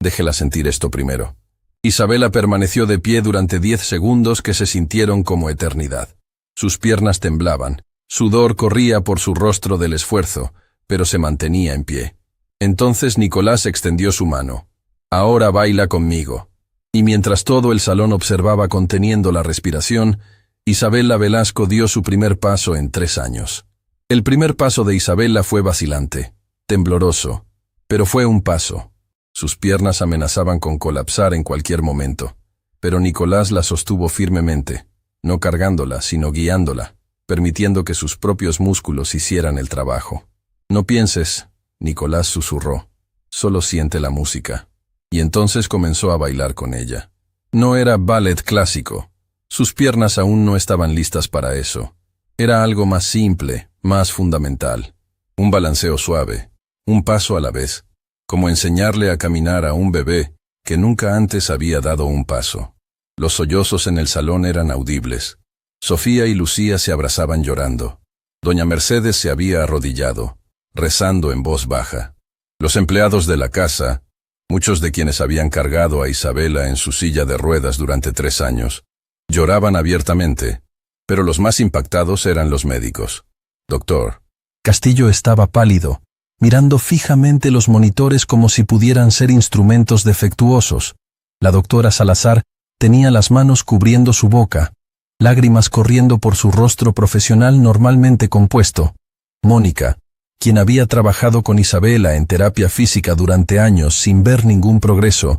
[SPEAKER 1] Déjela sentir esto primero». Isabella permaneció de pie durante 10 segundos que se sintieron como eternidad. Sus piernas temblaban, sudor corría por su rostro del esfuerzo, pero se mantenía en pie. Entonces Nicolás extendió su mano. «Ahora baila conmigo». Y mientras todo el salón observaba conteniendo la respiración, Isabella Velasco dio su primer paso en 3 años. El primer paso de Isabella fue vacilante, tembloroso, pero fue un paso. Sus piernas amenazaban con colapsar en cualquier momento, pero Nicolás la sostuvo firmemente, no cargándola, sino guiándola, permitiendo que sus propios músculos hicieran el trabajo. «No pienses», Nicolás susurró, «solo siente la música». Y entonces comenzó a bailar con ella. No era ballet clásico. Sus piernas aún no estaban listas para eso. Era algo más simple, más fundamental. Un balanceo suave, un paso a la vez, como enseñarle a caminar a un bebé que nunca antes había dado un paso. Los sollozos en el salón eran audibles. Sofía y Lucía se abrazaban llorando. Doña Mercedes se había arrodillado, rezando en voz baja. Los empleados de la casa, muchos de quienes habían cargado a Isabella en su silla de ruedas durante 3 años, lloraban abiertamente, pero los más impactados eran los médicos. «Doctor». Castillo estaba pálido, mirando fijamente los monitores como si pudieran ser instrumentos defectuosos. La doctora Salazar Tenía las manos cubriendo su boca, lágrimas corriendo por su rostro profesional normalmente compuesto. Mónica, quien había trabajado con Isabela en terapia física durante años sin ver ningún progreso,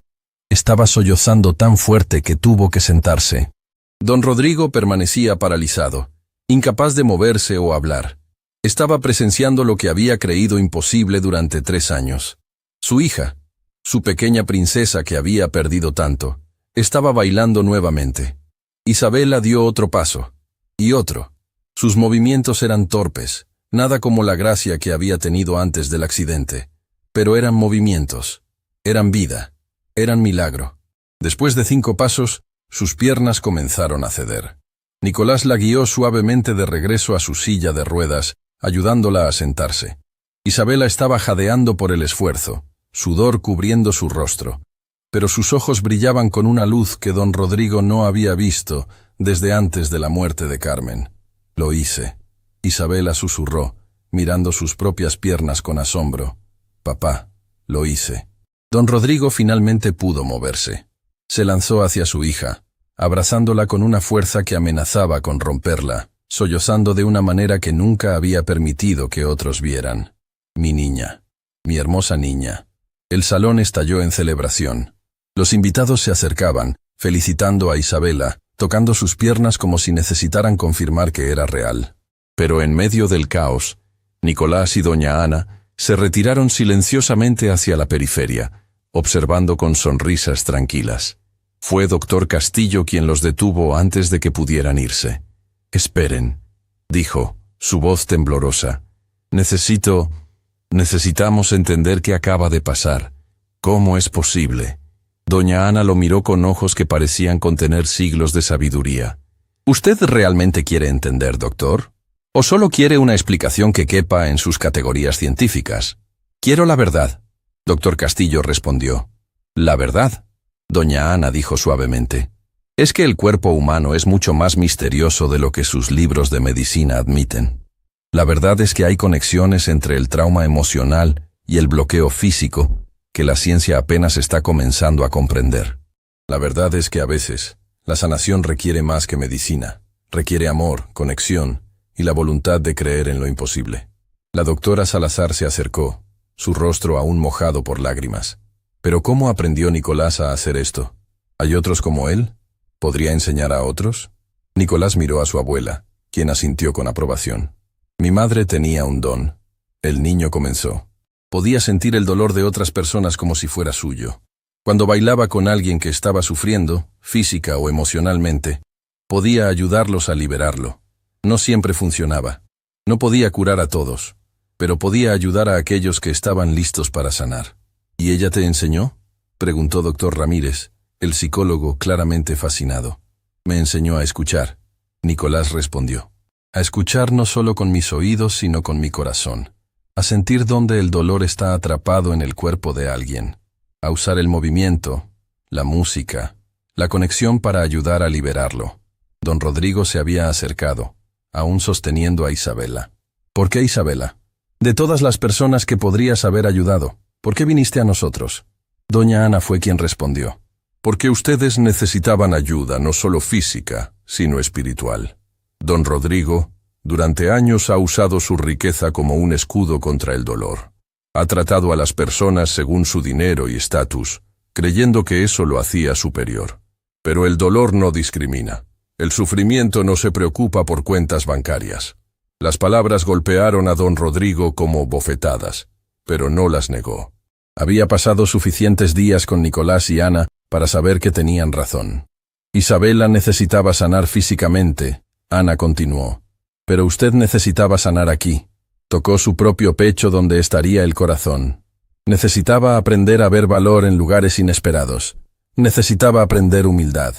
[SPEAKER 1] estaba sollozando tan fuerte que tuvo que sentarse. Don Rodrigo permanecía paralizado, incapaz de moverse o hablar. Estaba presenciando lo que había creído imposible durante 3 años. Su hija, su pequeña princesa que había perdido tanto, estaba bailando nuevamente. Isabela dio otro paso, y otro. Sus movimientos eran torpes, nada como la gracia que había tenido antes del accidente. Pero eran movimientos, eran vida, eran milagro. Después de 5 pasos, sus piernas comenzaron a ceder. Nicolás la guió suavemente de regreso a su silla de ruedas, ayudándola a sentarse. Isabela estaba jadeando por el esfuerzo, sudor cubriendo su rostro, pero sus ojos brillaban con una luz que don Rodrigo no había visto desde antes de la muerte de Carmen. Lo hice. Isabela susurró, mirando sus propias piernas con asombro. Papá, lo hice. Don Rodrigo finalmente pudo moverse. Se lanzó hacia su hija, abrazándola con una fuerza que amenazaba con romperla, sollozando de una manera que nunca había permitido que otros vieran. Mi niña, mi hermosa niña. El salón estalló en celebración. Los invitados se acercaban, felicitando a Isabela, tocando sus piernas como si necesitaran confirmar que era real. Pero en medio del caos, Nicolás y doña Ana se retiraron silenciosamente hacia la periferia, observando con sonrisas tranquilas. Fue doctor Castillo quien los detuvo antes de que pudieran irse. «Esperen», dijo, su voz temblorosa. Necesitamos entender qué acaba de pasar. ¿Cómo es posible?» Doña Ana lo miró con ojos que parecían contener siglos de sabiduría. «¿Usted realmente quiere entender, doctor? ¿O solo quiere una explicación que quepa en sus categorías científicas?» «Quiero la verdad», doctor Castillo respondió. «¿La verdad?», doña Ana dijo suavemente. «Es que el cuerpo humano es mucho más misterioso de lo que sus libros de medicina admiten. La verdad es que hay conexiones entre el trauma emocional y el bloqueo físico que la ciencia apenas está comenzando a comprender. La verdad es que a veces la sanación requiere más que medicina, requiere amor, conexión y la voluntad de creer en lo imposible». La doctora Salazar se acercó, su rostro aún mojado por lágrimas. «¿Pero cómo aprendió Nicolás a hacer esto? ¿Hay otros como él? ¿Podría enseñar a otros?» Nicolás miró a su abuela, quien asintió con aprobación. «Mi madre tenía un don». El niño comenzó. Podía sentir el dolor de otras personas como si fuera suyo. Cuando bailaba con alguien que estaba sufriendo, física o emocionalmente, podía ayudarlos a liberarlo. No siempre funcionaba. No podía curar a todos, pero podía ayudar a aquellos que estaban listos para sanar. «¿Y ella te enseñó?», preguntó doctor Ramírez, el psicólogo claramente fascinado. «Me enseñó a escuchar», Nicolás respondió. «A escuchar no solo con mis oídos, sino con mi corazón. A sentir dónde el dolor está atrapado en el cuerpo de alguien. A usar el movimiento, la música, la conexión para ayudar a liberarlo». Don Rodrigo se había acercado, aún sosteniendo a Isabela. «¿Por qué Isabela? De todas las personas que podrías haber ayudado, ¿por qué viniste a nosotros?». Doña Ana fue quien respondió. «Porque ustedes necesitaban ayuda no solo física, sino espiritual. Don Rodrigo, durante años ha usado su riqueza como un escudo contra el dolor. Ha tratado a las personas según su dinero y estatus, creyendo que eso lo hacía superior. Pero el dolor no discrimina. El sufrimiento no se preocupa por cuentas bancarias». Las palabras golpearon a don Rodrigo como bofetadas, pero no las negó. Había pasado suficientes días con Nicolás y Ana para saber que tenían razón. Isabela necesitaba sanar físicamente, Ana continuó. «Pero usted necesitaba sanar aquí». Tocó su propio pecho donde estaría el corazón. Necesitaba aprender a ver valor en lugares inesperados. Necesitaba aprender humildad.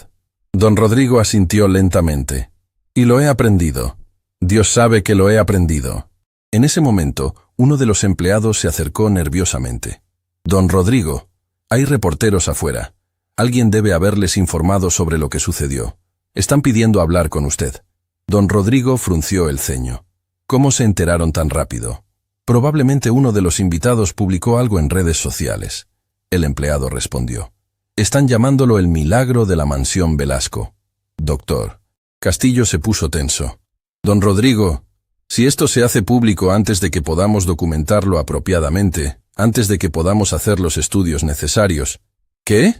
[SPEAKER 1] Don Rodrigo asintió lentamente. «Y lo he aprendido. Dios sabe que lo he aprendido». En ese momento, uno de los empleados se acercó nerviosamente. «Don Rodrigo, hay reporteros afuera. Alguien debe haberles informado sobre lo que sucedió. Están pidiendo hablar con usted». Don Rodrigo frunció el ceño. «¿Cómo se enteraron tan rápido?». «Probablemente uno de los invitados publicó algo en redes sociales». El empleado respondió. Están llamándolo el milagro de la mansión Velasco. Doctor. Castillo se puso tenso. Don Rodrigo, si esto se hace público antes de que podamos documentarlo apropiadamente, antes de que podamos hacer los estudios necesarios. ¿Qué?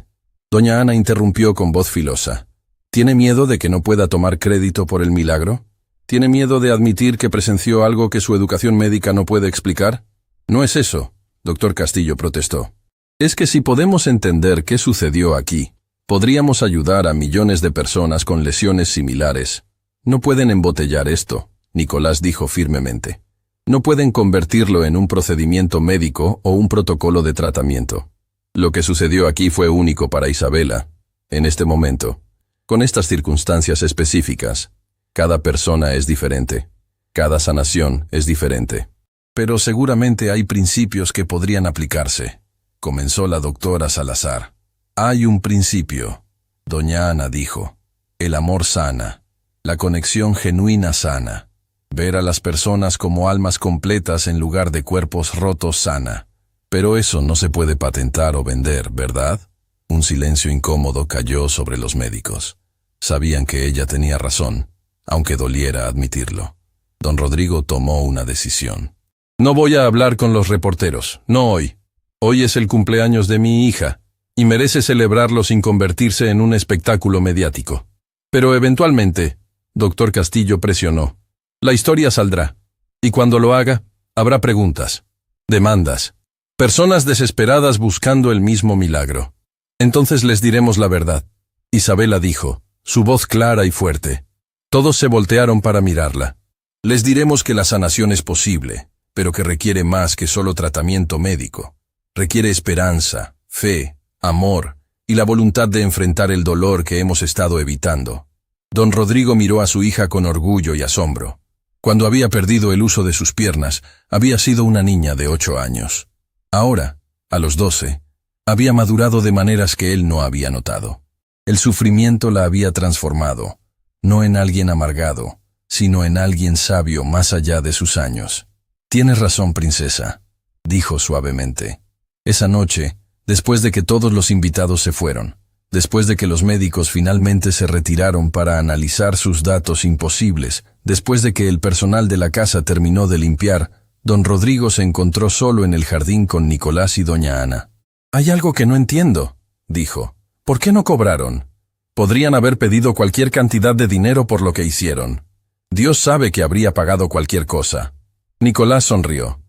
[SPEAKER 1] Doña Ana interrumpió con voz filosa. ¿Tiene miedo de que no pueda tomar crédito por el milagro? ¿Tiene miedo de admitir que presenció algo que su educación médica no puede explicar? No es eso, doctor Castillo protestó. Es que si podemos entender qué sucedió aquí, podríamos ayudar a millones de personas con lesiones similares. No pueden embotellar esto, Nicolás dijo firmemente. No pueden convertirlo en un procedimiento médico o un protocolo de tratamiento. Lo que sucedió aquí fue único para Isabela, en este momento, con estas circunstancias específicas. Cada persona es diferente. Cada sanación es diferente. Pero seguramente hay principios que podrían aplicarse, comenzó la doctora Salazar. Hay un principio, doña Ana dijo. El amor sana. La conexión genuina sana. Ver a las personas como almas completas en lugar de cuerpos rotos sana. Pero eso no se puede patentar o vender, ¿verdad? Un silencio incómodo cayó sobre los médicos. Sabían que ella tenía razón, aunque doliera admitirlo. Don Rodrigo tomó una decisión. No voy a hablar con los reporteros, no hoy. Hoy es el cumpleaños de mi hija, y merece celebrarlo sin convertirse en un espectáculo mediático. Pero eventualmente, doctor Castillo presionó. La historia saldrá, y cuando lo haga, habrá preguntas, demandas, personas desesperadas buscando el mismo milagro. Entonces les diremos la verdad. Isabela dijo, su voz clara y fuerte. Todos se voltearon para mirarla. Les diremos que la sanación es posible, pero que requiere más que solo tratamiento médico. Requiere esperanza, fe, amor y la voluntad de enfrentar el dolor que hemos estado evitando. Don Rodrigo miró a su hija con orgullo y asombro. Cuando había perdido el uso de sus piernas, había sido una niña de 8 años. Ahora, a los 12, había madurado de maneras que él no había notado. El sufrimiento la había transformado, no en alguien amargado, sino en alguien sabio más allá de sus años. Tienes razón, princesa, dijo suavemente. Esa noche, después de que todos los invitados se fueron, después de que los médicos finalmente se retiraron para analizar sus datos imposibles, después de que el personal de la casa terminó de limpiar, don Rodrigo se encontró solo en el jardín con Nicolás y doña Ana. Hay algo que no entiendo, dijo. ¿Por qué no cobraron? Podrían haber pedido cualquier cantidad de dinero por lo que hicieron. Dios sabe que habría pagado cualquier cosa. Nicolás sonrió.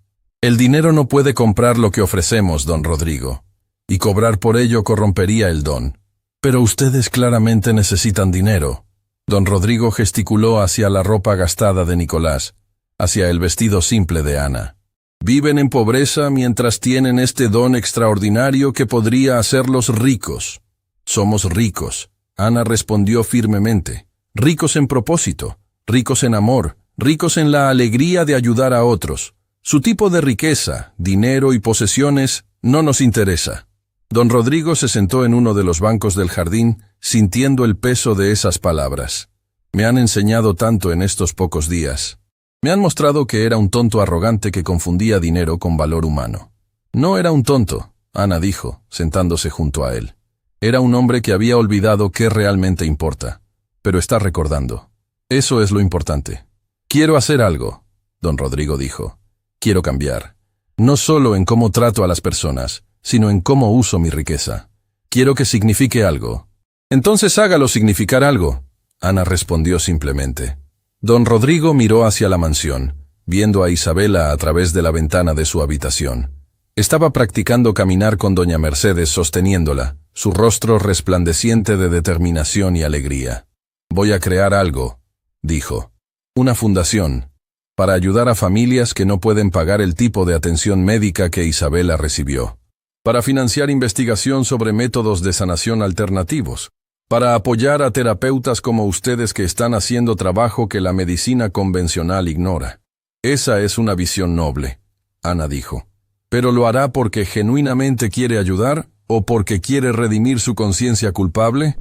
[SPEAKER 1] El dinero no puede comprar lo que ofrecemos, don Rodrigo, y cobrar por ello corrompería el don. Pero ustedes claramente necesitan dinero. Don Rodrigo gesticuló hacia la ropa gastada de Nicolás, hacia el vestido simple de Ana. Viven en pobreza mientras tienen este don extraordinario que podría hacerlos ricos. Somos ricos, Ana respondió firmemente. Ricos en propósito, ricos en amor, ricos en la alegría de ayudar a otros. Su tipo de riqueza, dinero y posesiones no nos interesa. Don Rodrigo se sentó en uno de los bancos del jardín, sintiendo el peso de esas palabras. Me han enseñado tanto en estos pocos días. Me han mostrado que era un tonto arrogante que confundía dinero con valor humano. No era un tonto, Ana dijo, sentándose junto a él. Era un hombre que había olvidado qué realmente importa, pero está recordando. Eso es lo importante. Quiero hacer algo, don Rodrigo dijo. Quiero cambiar. No solo en cómo trato a las personas, sino en cómo uso mi riqueza. Quiero que signifique algo. Entonces hágalo significar algo, Ana respondió simplemente. Don Rodrigo miró hacia la mansión, viendo a Isabela a través de la ventana de su habitación. Estaba practicando caminar con doña Mercedes sosteniéndola, su rostro resplandeciente de determinación y alegría. Voy a crear algo, dijo. Una fundación, para ayudar a familias que no pueden pagar el tipo de atención médica que Isabela recibió. Para financiar investigación sobre métodos de sanación alternativos, para apoyar a terapeutas como ustedes que están haciendo trabajo que la medicina convencional ignora. Esa es una visión noble, Ana dijo. ¿Pero lo hará porque genuinamente quiere ayudar o porque quiere redimir su conciencia culpable?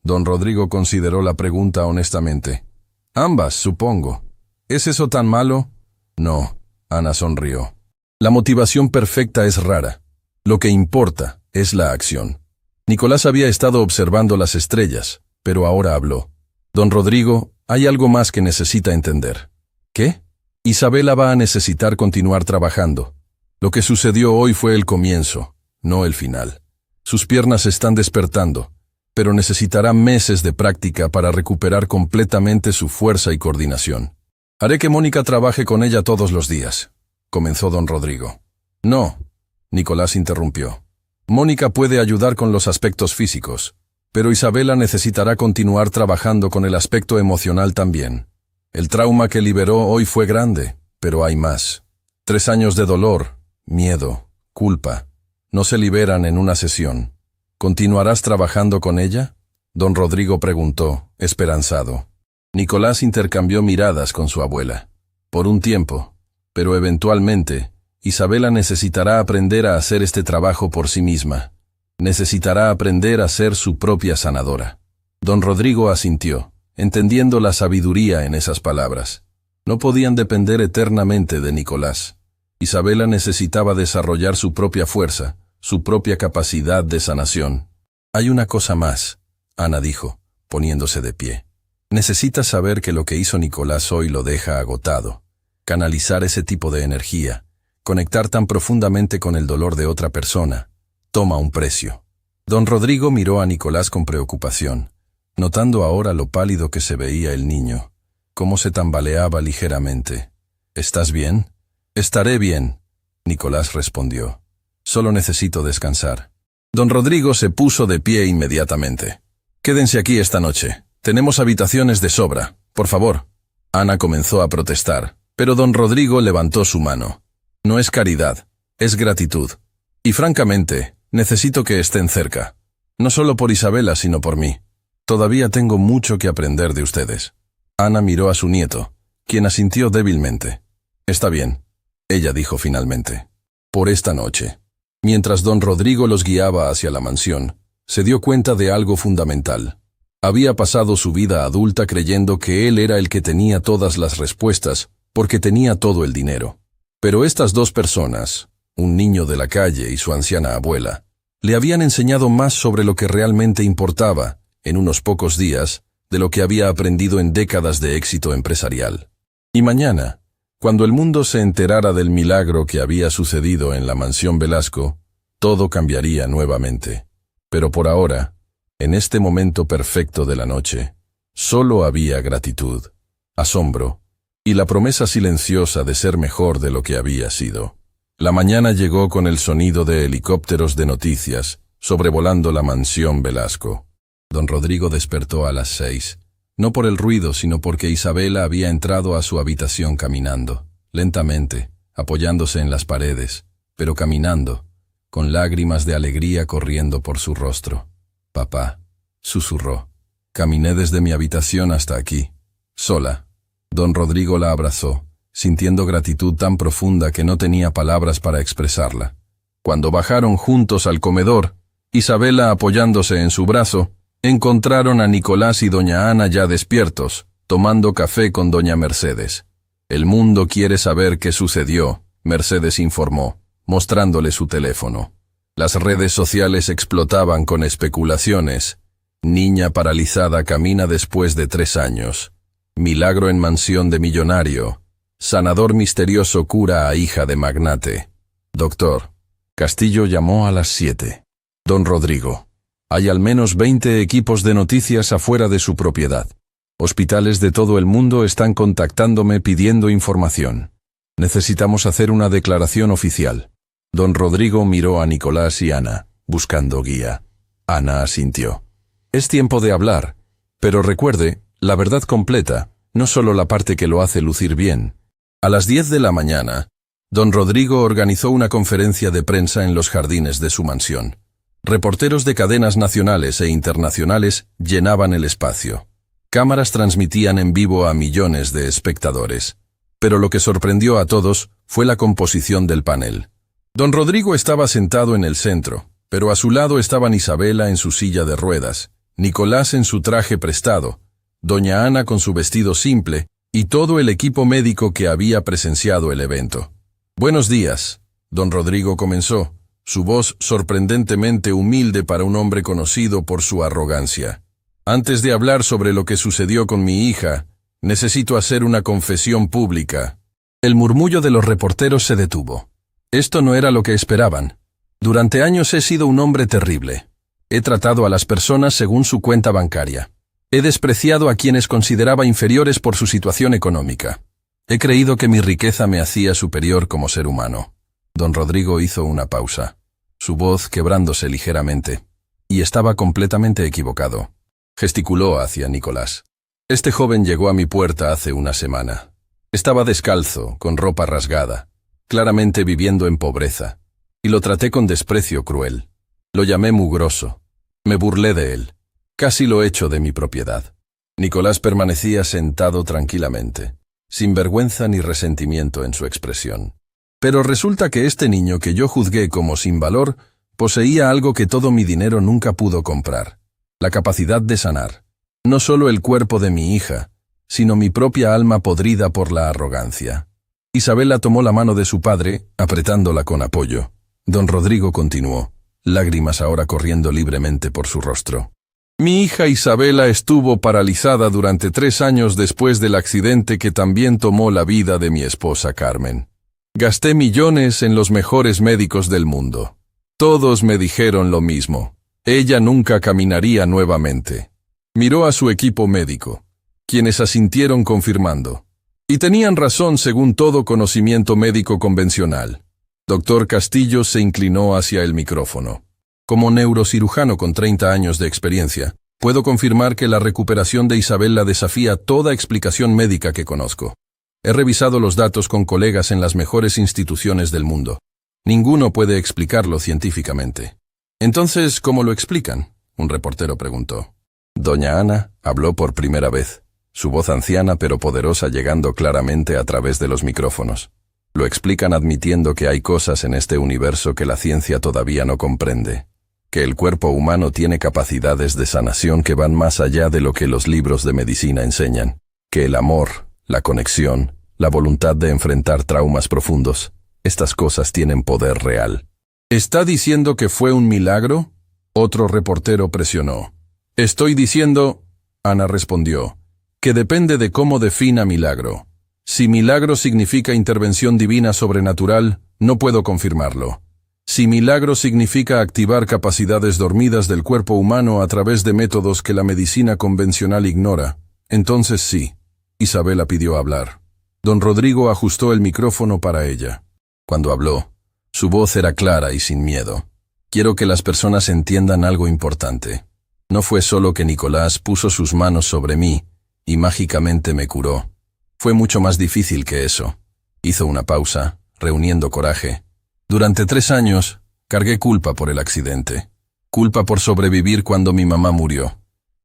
[SPEAKER 1] Don Rodrigo consideró la pregunta honestamente. Ambas, supongo. ¿Es eso tan malo? No, Ana sonrió. La motivación perfecta es rara. Lo que importa es la acción. Nicolás había estado observando las estrellas, pero ahora habló. Don Rodrigo, hay algo más que necesita entender. ¿Qué? Isabela va a necesitar continuar trabajando. Lo que sucedió hoy fue el comienzo, no el final. Sus piernas están despertando, pero necesitará meses de práctica para recuperar completamente su fuerza y coordinación. Haré que Mónica trabaje con ella todos los días, comenzó don Rodrigo. No, Nicolás interrumpió. Mónica puede ayudar con los aspectos físicos, pero Isabela necesitará continuar trabajando con el aspecto emocional también. El trauma que liberó hoy fue grande, pero hay más. 3 años de dolor, miedo, culpa, no se liberan en una sesión. ¿Continuarás trabajando con ella? Don Rodrigo preguntó, esperanzado. Nicolás intercambió miradas con su abuela. Por un tiempo, pero eventualmente, Isabela necesitará aprender a hacer este trabajo por sí misma. Necesitará aprender a ser su propia sanadora. Don Rodrigo asintió, entendiendo la sabiduría en esas palabras. No podían depender eternamente de Nicolás. Isabela necesitaba desarrollar su propia fuerza, su propia capacidad de sanación. Hay una cosa más, Ana dijo, poniéndose de pie. Necesitas saber que lo que hizo Nicolás hoy lo deja agotado. Canalizar ese tipo de energía, conectar tan profundamente con el dolor de otra persona, toma un precio. Don Rodrigo miró a Nicolás con preocupación, notando ahora lo pálido que se veía el niño, cómo se tambaleaba ligeramente. ¿Estás bien? Estaré bien, Nicolás respondió. Solo necesito descansar. Don Rodrigo se puso de pie inmediatamente. Quédense aquí esta noche. Tenemos habitaciones de sobra. Por favor. Ana comenzó a protestar, pero don Rodrigo levantó su mano. No es caridad, es gratitud. Y francamente, necesito que estén cerca. No solo por Isabela, sino por mí. Todavía tengo mucho que aprender de ustedes. Ana miró a su nieto, quien asintió débilmente. Está bien, ella dijo finalmente. Por esta noche. Mientras don Rodrigo los guiaba hacia la mansión, se dio cuenta de algo fundamental. Había pasado su vida adulta creyendo que él era el que tenía todas las respuestas, porque tenía todo el dinero. Pero estas dos personas, un niño de la calle y su anciana abuela, le habían enseñado más sobre lo que realmente importaba, en unos pocos días, de lo que había aprendido en décadas de éxito empresarial. Y mañana, cuando el mundo se enterara del milagro que había sucedido en la mansión Velasco, todo cambiaría nuevamente. Pero por ahora, en este momento perfecto de la noche, solo había gratitud, asombro y la promesa silenciosa de ser mejor de lo que había sido. La mañana llegó con el sonido de helicópteros de noticias, sobrevolando la mansión Velasco. Don Rodrigo despertó a las 6, no por el ruido, sino porque Isabela había entrado a su habitación caminando, lentamente, apoyándose en las paredes, pero caminando, con lágrimas de alegría corriendo por su rostro. Papá, susurró. Caminé desde mi habitación hasta aquí, sola. Don Rodrigo la abrazó, sintiendo gratitud tan profunda que no tenía palabras para expresarla. Cuando bajaron juntos al comedor, Isabela apoyándose en su brazo, encontraron a Nicolás y doña Ana ya despiertos, tomando café con doña Mercedes. El mundo quiere saber qué sucedió, Mercedes informó, mostrándole su teléfono. Las redes sociales explotaban con especulaciones. Niña paralizada camina después de 3 años. Milagro en mansión de millonario. Sanador misterioso cura a hija de magnate. Doctor. Castillo llamó a las 7. Don Rodrigo. Hay al menos 20 equipos de noticias afuera de su propiedad. Hospitales de todo el mundo están contactándome pidiendo información. Necesitamos hacer una declaración oficial. Don Rodrigo miró a Nicolás y Ana, buscando guía. Ana asintió. Es tiempo de hablar, pero recuerde, la verdad completa, no solo la parte que lo hace lucir bien. A las 10 de la mañana, don Rodrigo organizó una conferencia de prensa en los jardines de su mansión. Reporteros de cadenas nacionales e internacionales llenaban el espacio. Cámaras transmitían en vivo a millones de espectadores. Pero lo que sorprendió a todos fue la composición del panel. Don Rodrigo estaba sentado en el centro, pero a su lado estaban Isabela en su silla de ruedas, Nicolás en su traje prestado, doña Ana con su vestido simple y todo el equipo médico que había presenciado el evento. Buenos días, don Rodrigo comenzó, su voz sorprendentemente humilde para un hombre conocido por su arrogancia. Antes de hablar sobre lo que sucedió con mi hija, necesito hacer una confesión pública. El murmullo de los reporteros se detuvo. Esto no era lo que esperaban. Durante años he sido un hombre terrible. He tratado a las personas según su cuenta bancaria. He despreciado a quienes consideraba inferiores por su situación económica. He creído que mi riqueza me hacía superior como ser humano. Don Rodrigo hizo una pausa, su voz quebrándose ligeramente. Y estaba completamente equivocado. Gesticuló hacia Nicolás. Este joven llegó a mi puerta hace una semana. Estaba descalzo, con ropa rasgada, claramente viviendo en pobreza. Y lo traté con desprecio cruel. Lo llamé mugroso. Me burlé de él. Casi lo echo de mi propiedad. Nicolás permanecía sentado tranquilamente, sin vergüenza ni resentimiento en su expresión. Pero resulta que este niño que yo juzgué como sin valor, poseía algo que todo mi dinero nunca pudo comprar. La capacidad de sanar. No solo el cuerpo de mi hija, sino mi propia alma podrida por la arrogancia. Isabela tomó la mano de su padre, apretándola con apoyo. Don Rodrigo continuó, lágrimas ahora corriendo libremente por su rostro. Mi hija Isabela estuvo paralizada durante 3 años después del accidente que también tomó la vida de mi esposa Carmen. Gasté millones en los mejores médicos del mundo. Todos me dijeron lo mismo. Ella nunca caminaría nuevamente. Miró a su equipo médico, quienes asintieron confirmando. Y tenían razón según todo conocimiento médico convencional. Doctor Castillo se inclinó hacia el micrófono. Como neurocirujano con 30 años de experiencia, puedo confirmar que la recuperación de Isabela desafía toda explicación médica que conozco. He revisado los datos con colegas en las mejores instituciones del mundo. Ninguno puede explicarlo científicamente. Entonces, ¿cómo lo explican?, un reportero preguntó. Doña Ana habló por primera vez, su voz anciana pero poderosa llegando claramente a través de los micrófonos. Lo explican admitiendo que hay cosas en este universo que la ciencia todavía no comprende, que el cuerpo humano tiene capacidades de sanación que van más allá de lo que los libros de medicina enseñan, que el amor, la conexión, la voluntad de enfrentar traumas profundos, estas cosas tienen poder real. ¿Está diciendo que fue un milagro?, otro reportero presionó. Estoy diciendo, Ana respondió, que depende de cómo defina milagro. Si milagro significa intervención divina sobrenatural, no puedo confirmarlo. Si milagro significa activar capacidades dormidas del cuerpo humano a través de métodos que la medicina convencional ignora, entonces sí. Isabela pidió hablar. Don Rodrigo ajustó el micrófono para ella. Cuando habló, su voz era clara y sin miedo. Quiero que las personas entiendan algo importante. No fue solo que Nicolás puso sus manos sobre mí y mágicamente me curó. Fue mucho más difícil que eso. Hizo una pausa, reuniendo coraje. Durante 3 años, cargué culpa por el accidente. Culpa por sobrevivir cuando mi mamá murió.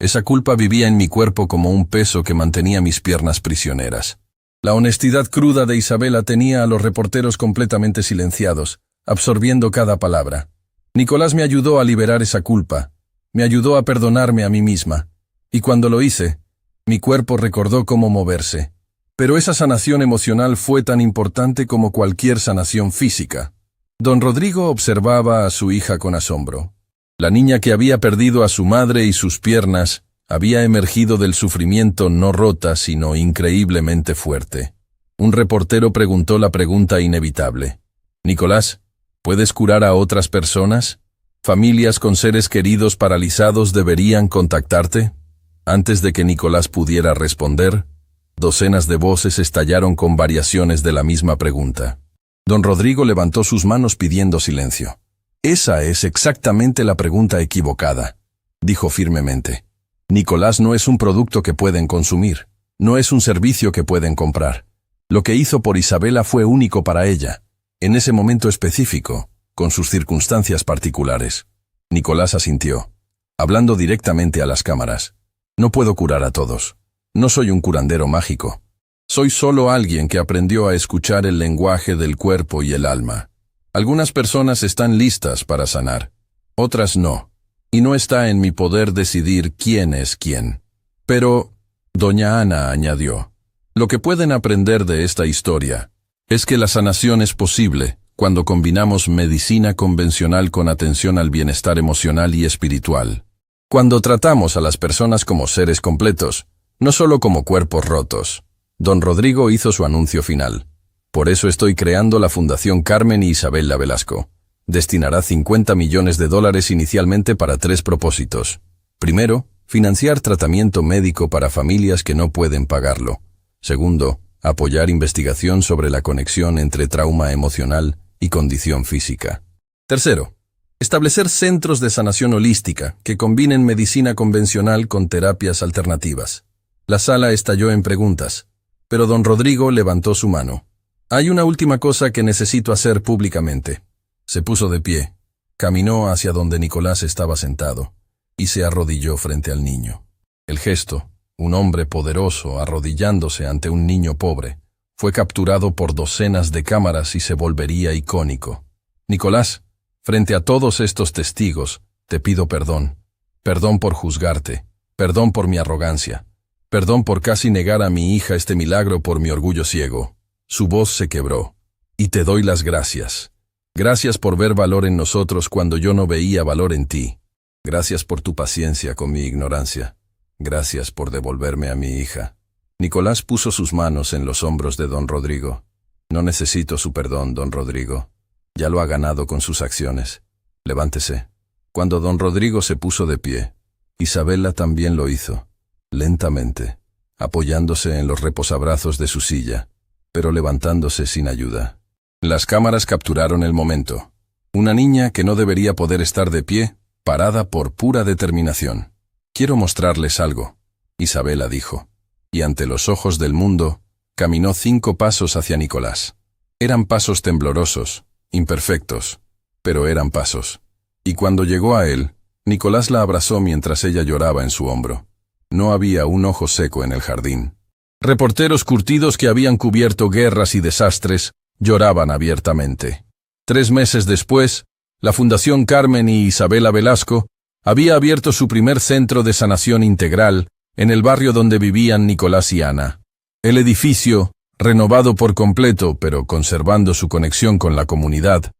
[SPEAKER 1] Esa culpa vivía en mi cuerpo como un peso que mantenía mis piernas prisioneras. La honestidad cruda de Isabela tenía a los reporteros completamente silenciados, absorbiendo cada palabra. Nicolás me ayudó a liberar esa culpa. Me ayudó a perdonarme a mí misma. Y cuando lo hice, mi cuerpo recordó cómo moverse. Pero esa sanación emocional fue tan importante como cualquier sanación física. Don Rodrigo observaba a su hija con asombro. La niña que había perdido a su madre y sus piernas había emergido del sufrimiento no rota, sino increíblemente fuerte. Un reportero preguntó la pregunta inevitable. Nicolás, ¿puedes curar a otras personas? ¿Familias con seres queridos paralizados deberían contactarte? Antes de que Nicolás pudiera responder, docenas de voces estallaron con variaciones de la misma pregunta. Don Rodrigo levantó sus manos pidiendo silencio. Esa es exactamente la pregunta equivocada, dijo firmemente. Nicolás no es un producto que pueden consumir, no es un servicio que pueden comprar. Lo que hizo por Isabela fue único para ella, en ese momento específico, con sus circunstancias particulares. Nicolás asintió, hablando directamente a las cámaras. No puedo curar a todos. No soy un curandero mágico. Soy solo alguien que aprendió a escuchar el lenguaje del cuerpo y el alma. Algunas personas están listas para sanar, otras no, y no está en mi poder decidir quién es quién. Pero, doña Ana añadió, lo que pueden aprender de esta historia es que la sanación es posible cuando combinamos medicina convencional con atención al bienestar emocional y espiritual. Cuando tratamos a las personas como seres completos, no solo como cuerpos rotos. Don Rodrigo hizo su anuncio final. Por eso estoy creando la Fundación Carmen y Isabela Velasco. Destinará $50 millones inicialmente para 3 propósitos. Primero, financiar tratamiento médico para familias que no pueden pagarlo. Segundo, apoyar investigación sobre la conexión entre trauma emocional y condición física. Tercero, establecer centros de sanación holística que combinen medicina convencional con terapias alternativas. La sala estalló en preguntas, pero don Rodrigo levantó su mano. Hay una última cosa que necesito hacer públicamente. Se puso de pie, caminó hacia donde Nicolás estaba sentado y se arrodilló frente al niño. El gesto, un hombre poderoso arrodillándose ante un niño pobre, fue capturado por docenas de cámaras y se volvería icónico. Nicolás, frente a todos estos testigos, te pido perdón. Perdón por juzgarte, perdón por mi arrogancia, perdón por casi negar a mi hija este milagro por mi orgullo ciego. Su voz se quebró. Y te doy las gracias. Gracias por ver valor en nosotros cuando yo no veía valor en ti. Gracias por tu paciencia con mi ignorancia. Gracias por devolverme a mi hija. Nicolás puso sus manos en los hombros de don Rodrigo. No necesito su perdón, don Rodrigo. Ya lo ha ganado con sus acciones. Levántese. Cuando don Rodrigo se puso de pie, Isabela también lo hizo, lentamente, apoyándose en los reposabrazos de su silla, pero levantándose sin ayuda. Las cámaras capturaron el momento. Una niña que no debería poder estar de pie, parada por pura determinación. Quiero mostrarles algo, Isabela dijo, y ante los ojos del mundo, caminó 5 pasos hacia Nicolás. Eran pasos temblorosos, imperfectos, pero eran pasos. Y cuando llegó a él, Nicolás la abrazó mientras ella lloraba en su hombro. No había un ojo seco en el jardín. Reporteros curtidos que habían cubierto guerras y desastres lloraban abiertamente. 3 meses después, la Fundación Carmen y Isabela Velasco había abierto su primer centro de sanación integral en el barrio donde vivían Nicolás y Ana. El edificio, renovado por completo pero conservando su conexión con la comunidad,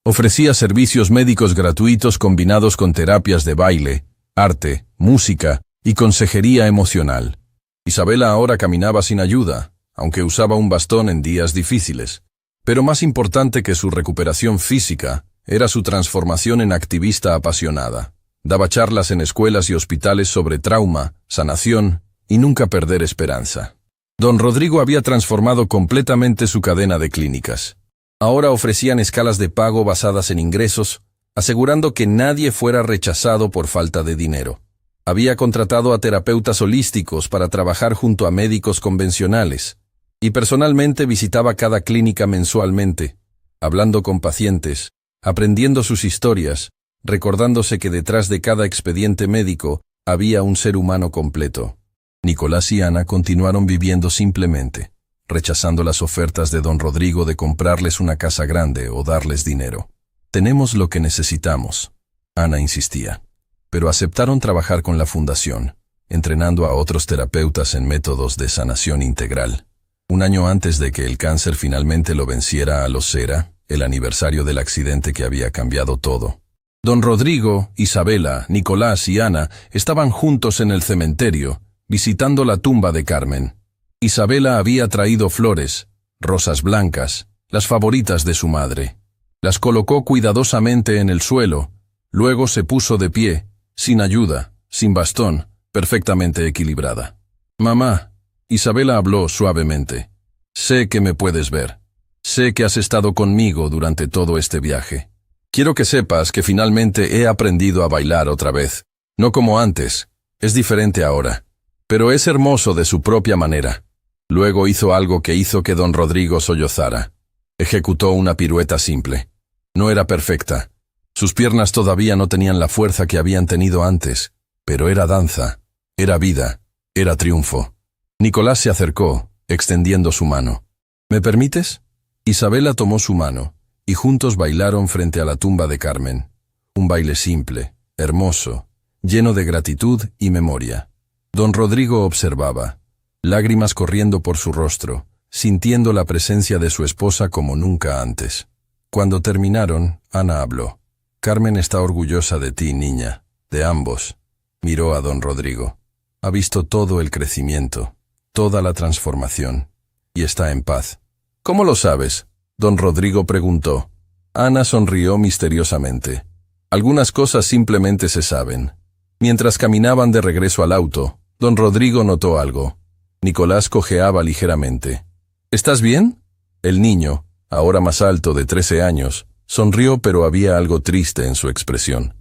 [SPEAKER 1] ofrecía servicios médicos gratuitos combinados con terapias de baile, arte, música y consejería emocional. Isabela ahora caminaba sin ayuda, aunque usaba un bastón en días difíciles. Pero más importante que su recuperación física era su transformación en activista apasionada. Daba charlas en escuelas y hospitales sobre trauma, sanación y nunca perder esperanza. Don Rodrigo había transformado completamente su cadena de clínicas. Ahora ofrecían escalas de pago basadas en ingresos, asegurando que nadie fuera rechazado por falta de dinero. Había contratado a terapeutas holísticos para trabajar junto a médicos convencionales, y personalmente visitaba cada clínica mensualmente, hablando con pacientes, aprendiendo sus historias, recordándose que detrás de cada expediente médico había un ser humano completo. Nicolás y Ana continuaron viviendo simplemente, rechazando las ofertas de don Rodrigo de comprarles una casa grande o darles dinero. Tenemos lo que necesitamos, Ana insistía, pero aceptaron trabajar con la fundación, entrenando a otros terapeutas en métodos de sanación integral. Un año antes de que el cáncer finalmente lo venciera a los Cera, el aniversario del accidente que había cambiado todo. Don Rodrigo, Isabela, Nicolás y Ana estaban juntos en el cementerio, visitando la tumba de Carmen. Isabela había traído flores, rosas blancas, las favoritas de su madre. Las colocó cuidadosamente en el suelo, luego se puso de pie, sin ayuda, sin bastón, perfectamente equilibrada. «Mamá», Isabela habló suavemente, «sé que me puedes ver. Sé que has estado conmigo durante todo este viaje. Quiero que sepas que finalmente he aprendido a bailar otra vez. No como antes, es diferente ahora, pero es hermoso de su propia manera». Luego hizo algo que hizo que don Rodrigo sollozara. Ejecutó una pirueta simple. No era perfecta. Sus piernas todavía no tenían la fuerza que habían tenido antes, pero era danza, era vida, era triunfo. Nicolás se acercó, extendiendo su mano. «¿Me permites?» Isabela tomó su mano, y juntos bailaron frente a la tumba de Carmen. Un baile simple, hermoso, lleno de gratitud y memoria. Don Rodrigo observaba, lágrimas corriendo por su rostro, sintiendo la presencia de su esposa como nunca antes. Cuando terminaron, Ana habló. Carmen está orgullosa de ti, niña, de ambos. Miró a don Rodrigo. Ha visto todo el crecimiento, toda la transformación, y está en paz. ¿Cómo lo sabes? Don Rodrigo preguntó. Ana sonrió misteriosamente. Algunas cosas simplemente se saben. Mientras caminaban de regreso al auto, don Rodrigo notó algo. Nicolás cojeaba ligeramente. ¿Estás bien? El niño, ahora más alto de 13 años, sonrió, pero había algo triste en su expresión.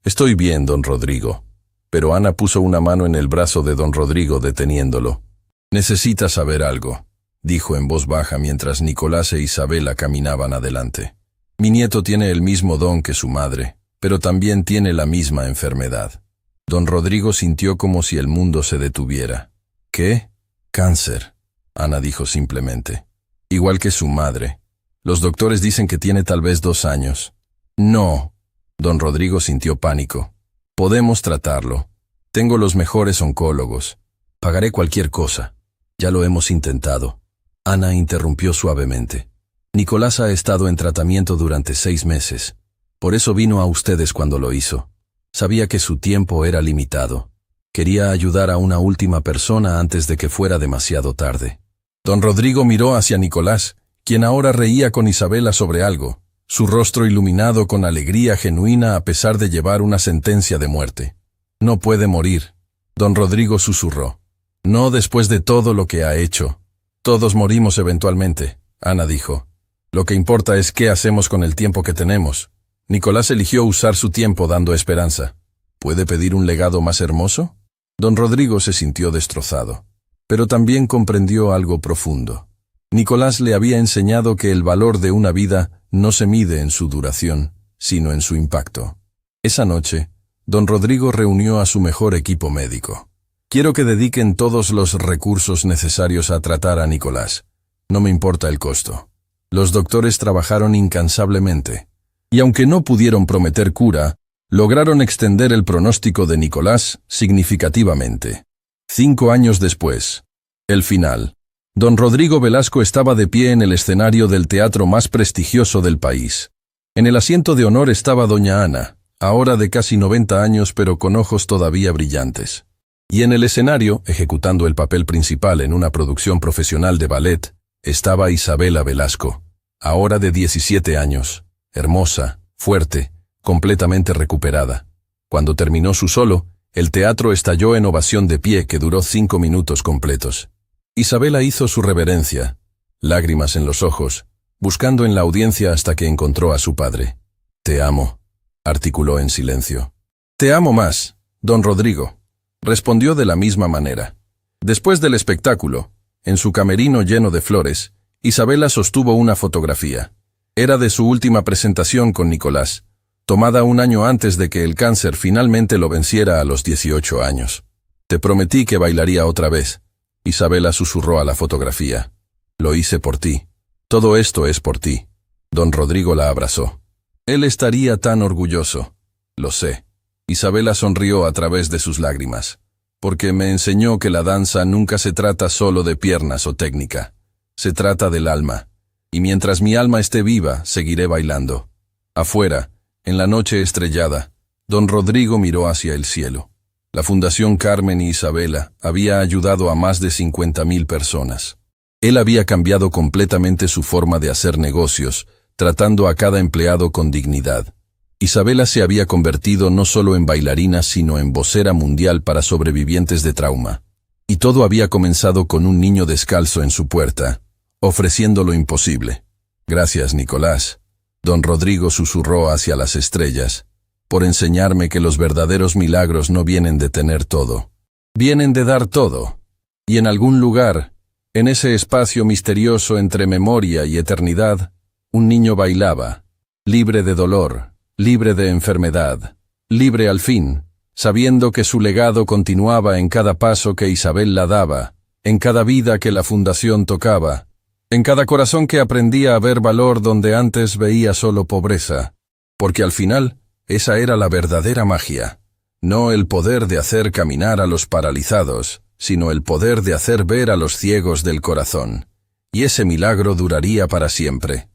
[SPEAKER 1] Estoy bien, don Rodrigo. Pero Ana puso una mano en el brazo de don Rodrigo deteniéndolo. Necesitas saber algo, dijo en voz baja mientras Nicolás e Isabela caminaban adelante. Mi nieto tiene el mismo don que su madre, pero también tiene la misma enfermedad. Don Rodrigo sintió como si el mundo se detuviera. ¿Qué? Cáncer, Ana dijo simplemente. Igual que su madre. Los doctores dicen que tiene tal vez 2 años. No. Don Rodrigo sintió pánico. Podemos tratarlo. Tengo los mejores oncólogos. Pagaré cualquier cosa. Ya lo hemos intentado. Ana interrumpió suavemente. Nicolás ha estado en tratamiento durante 6 meses. Por eso vino a ustedes cuando lo hizo. Sabía que su tiempo era limitado. Quería ayudar a una última persona antes de que fuera demasiado tarde. Don Rodrigo miró hacia Nicolás, quien ahora reía con Isabela sobre algo, su rostro iluminado con alegría genuina a pesar de llevar una sentencia de muerte. No puede morir. Don Rodrigo susurró. No después de todo lo que ha hecho. Todos morimos eventualmente, Ana dijo. Lo que importa es qué hacemos con el tiempo que tenemos. Nicolás eligió usar su tiempo dando esperanza. ¿Puede pedir un legado más hermoso? Don Rodrigo se sintió destrozado, pero también comprendió algo profundo. Nicolás le había enseñado que el valor de una vida no se mide en su duración, sino en su impacto. Esa noche, don Rodrigo reunió a su mejor equipo médico. Quiero que dediquen todos los recursos necesarios a tratar a Nicolás. No me importa el costo. Los doctores trabajaron incansablemente, y aunque no pudieron prometer cura, lograron extender el pronóstico de Nicolás significativamente. 5 años después, el final. Don Rodrigo Velasco estaba de pie en el escenario del teatro más prestigioso del país. En el asiento de honor estaba doña Ana, ahora de casi 90 años pero con ojos todavía brillantes. Y en el escenario, ejecutando el papel principal en una producción profesional de ballet, estaba Isabela Velasco, ahora de 17 años, hermosa, fuerte, completamente recuperada. Cuando terminó su solo, el teatro estalló en ovación de pie que duró 5 minutos completos. Isabela hizo su reverencia, lágrimas en los ojos, buscando en la audiencia hasta que encontró a su padre. «Te amo», articuló en silencio. «Te amo más, don Rodrigo», respondió de la misma manera. Después del espectáculo, en su camerino lleno de flores, Isabela sostuvo una fotografía. Era de su última presentación con Nicolás, tomada 1 año antes de que el cáncer finalmente lo venciera a los 18 años. «Te prometí que bailaría otra vez», Isabela susurró a la fotografía. «Lo hice por ti. Todo esto es por ti». Don Rodrigo la abrazó. Él estaría tan orgulloso. «Lo sé». Isabela sonrió a través de sus lágrimas. «Porque me enseñó que la danza nunca se trata solo de piernas o técnica. Se trata del alma. Y mientras mi alma esté viva, seguiré bailando». Afuera, en la noche estrellada, don Rodrigo miró hacia el cielo. La Fundación Carmen y Isabela había ayudado a más de 50.000 personas. Él había cambiado completamente su forma de hacer negocios, tratando a cada empleado con dignidad. Isabela se había convertido no solo en bailarina, sino en vocera mundial para sobrevivientes de trauma. Y todo había comenzado con un niño descalzo en su puerta, ofreciendo lo imposible. «Gracias, Nicolás», don Rodrigo susurró hacia las estrellas, «por enseñarme que los verdaderos milagros no vienen de tener todo. Vienen de dar todo». Y en algún lugar, en ese espacio misterioso entre memoria y eternidad, un niño bailaba, libre de dolor, libre de enfermedad, libre al fin, sabiendo que su legado continuaba en cada paso que Isabela daba, en cada vida que la fundación tocaba, en cada corazón que aprendía a ver valor donde antes veía solo pobreza. Porque al final, esa era la verdadera magia. No el poder de hacer caminar a los paralizados, sino el poder de hacer ver a los ciegos del corazón. Y ese milagro duraría para siempre.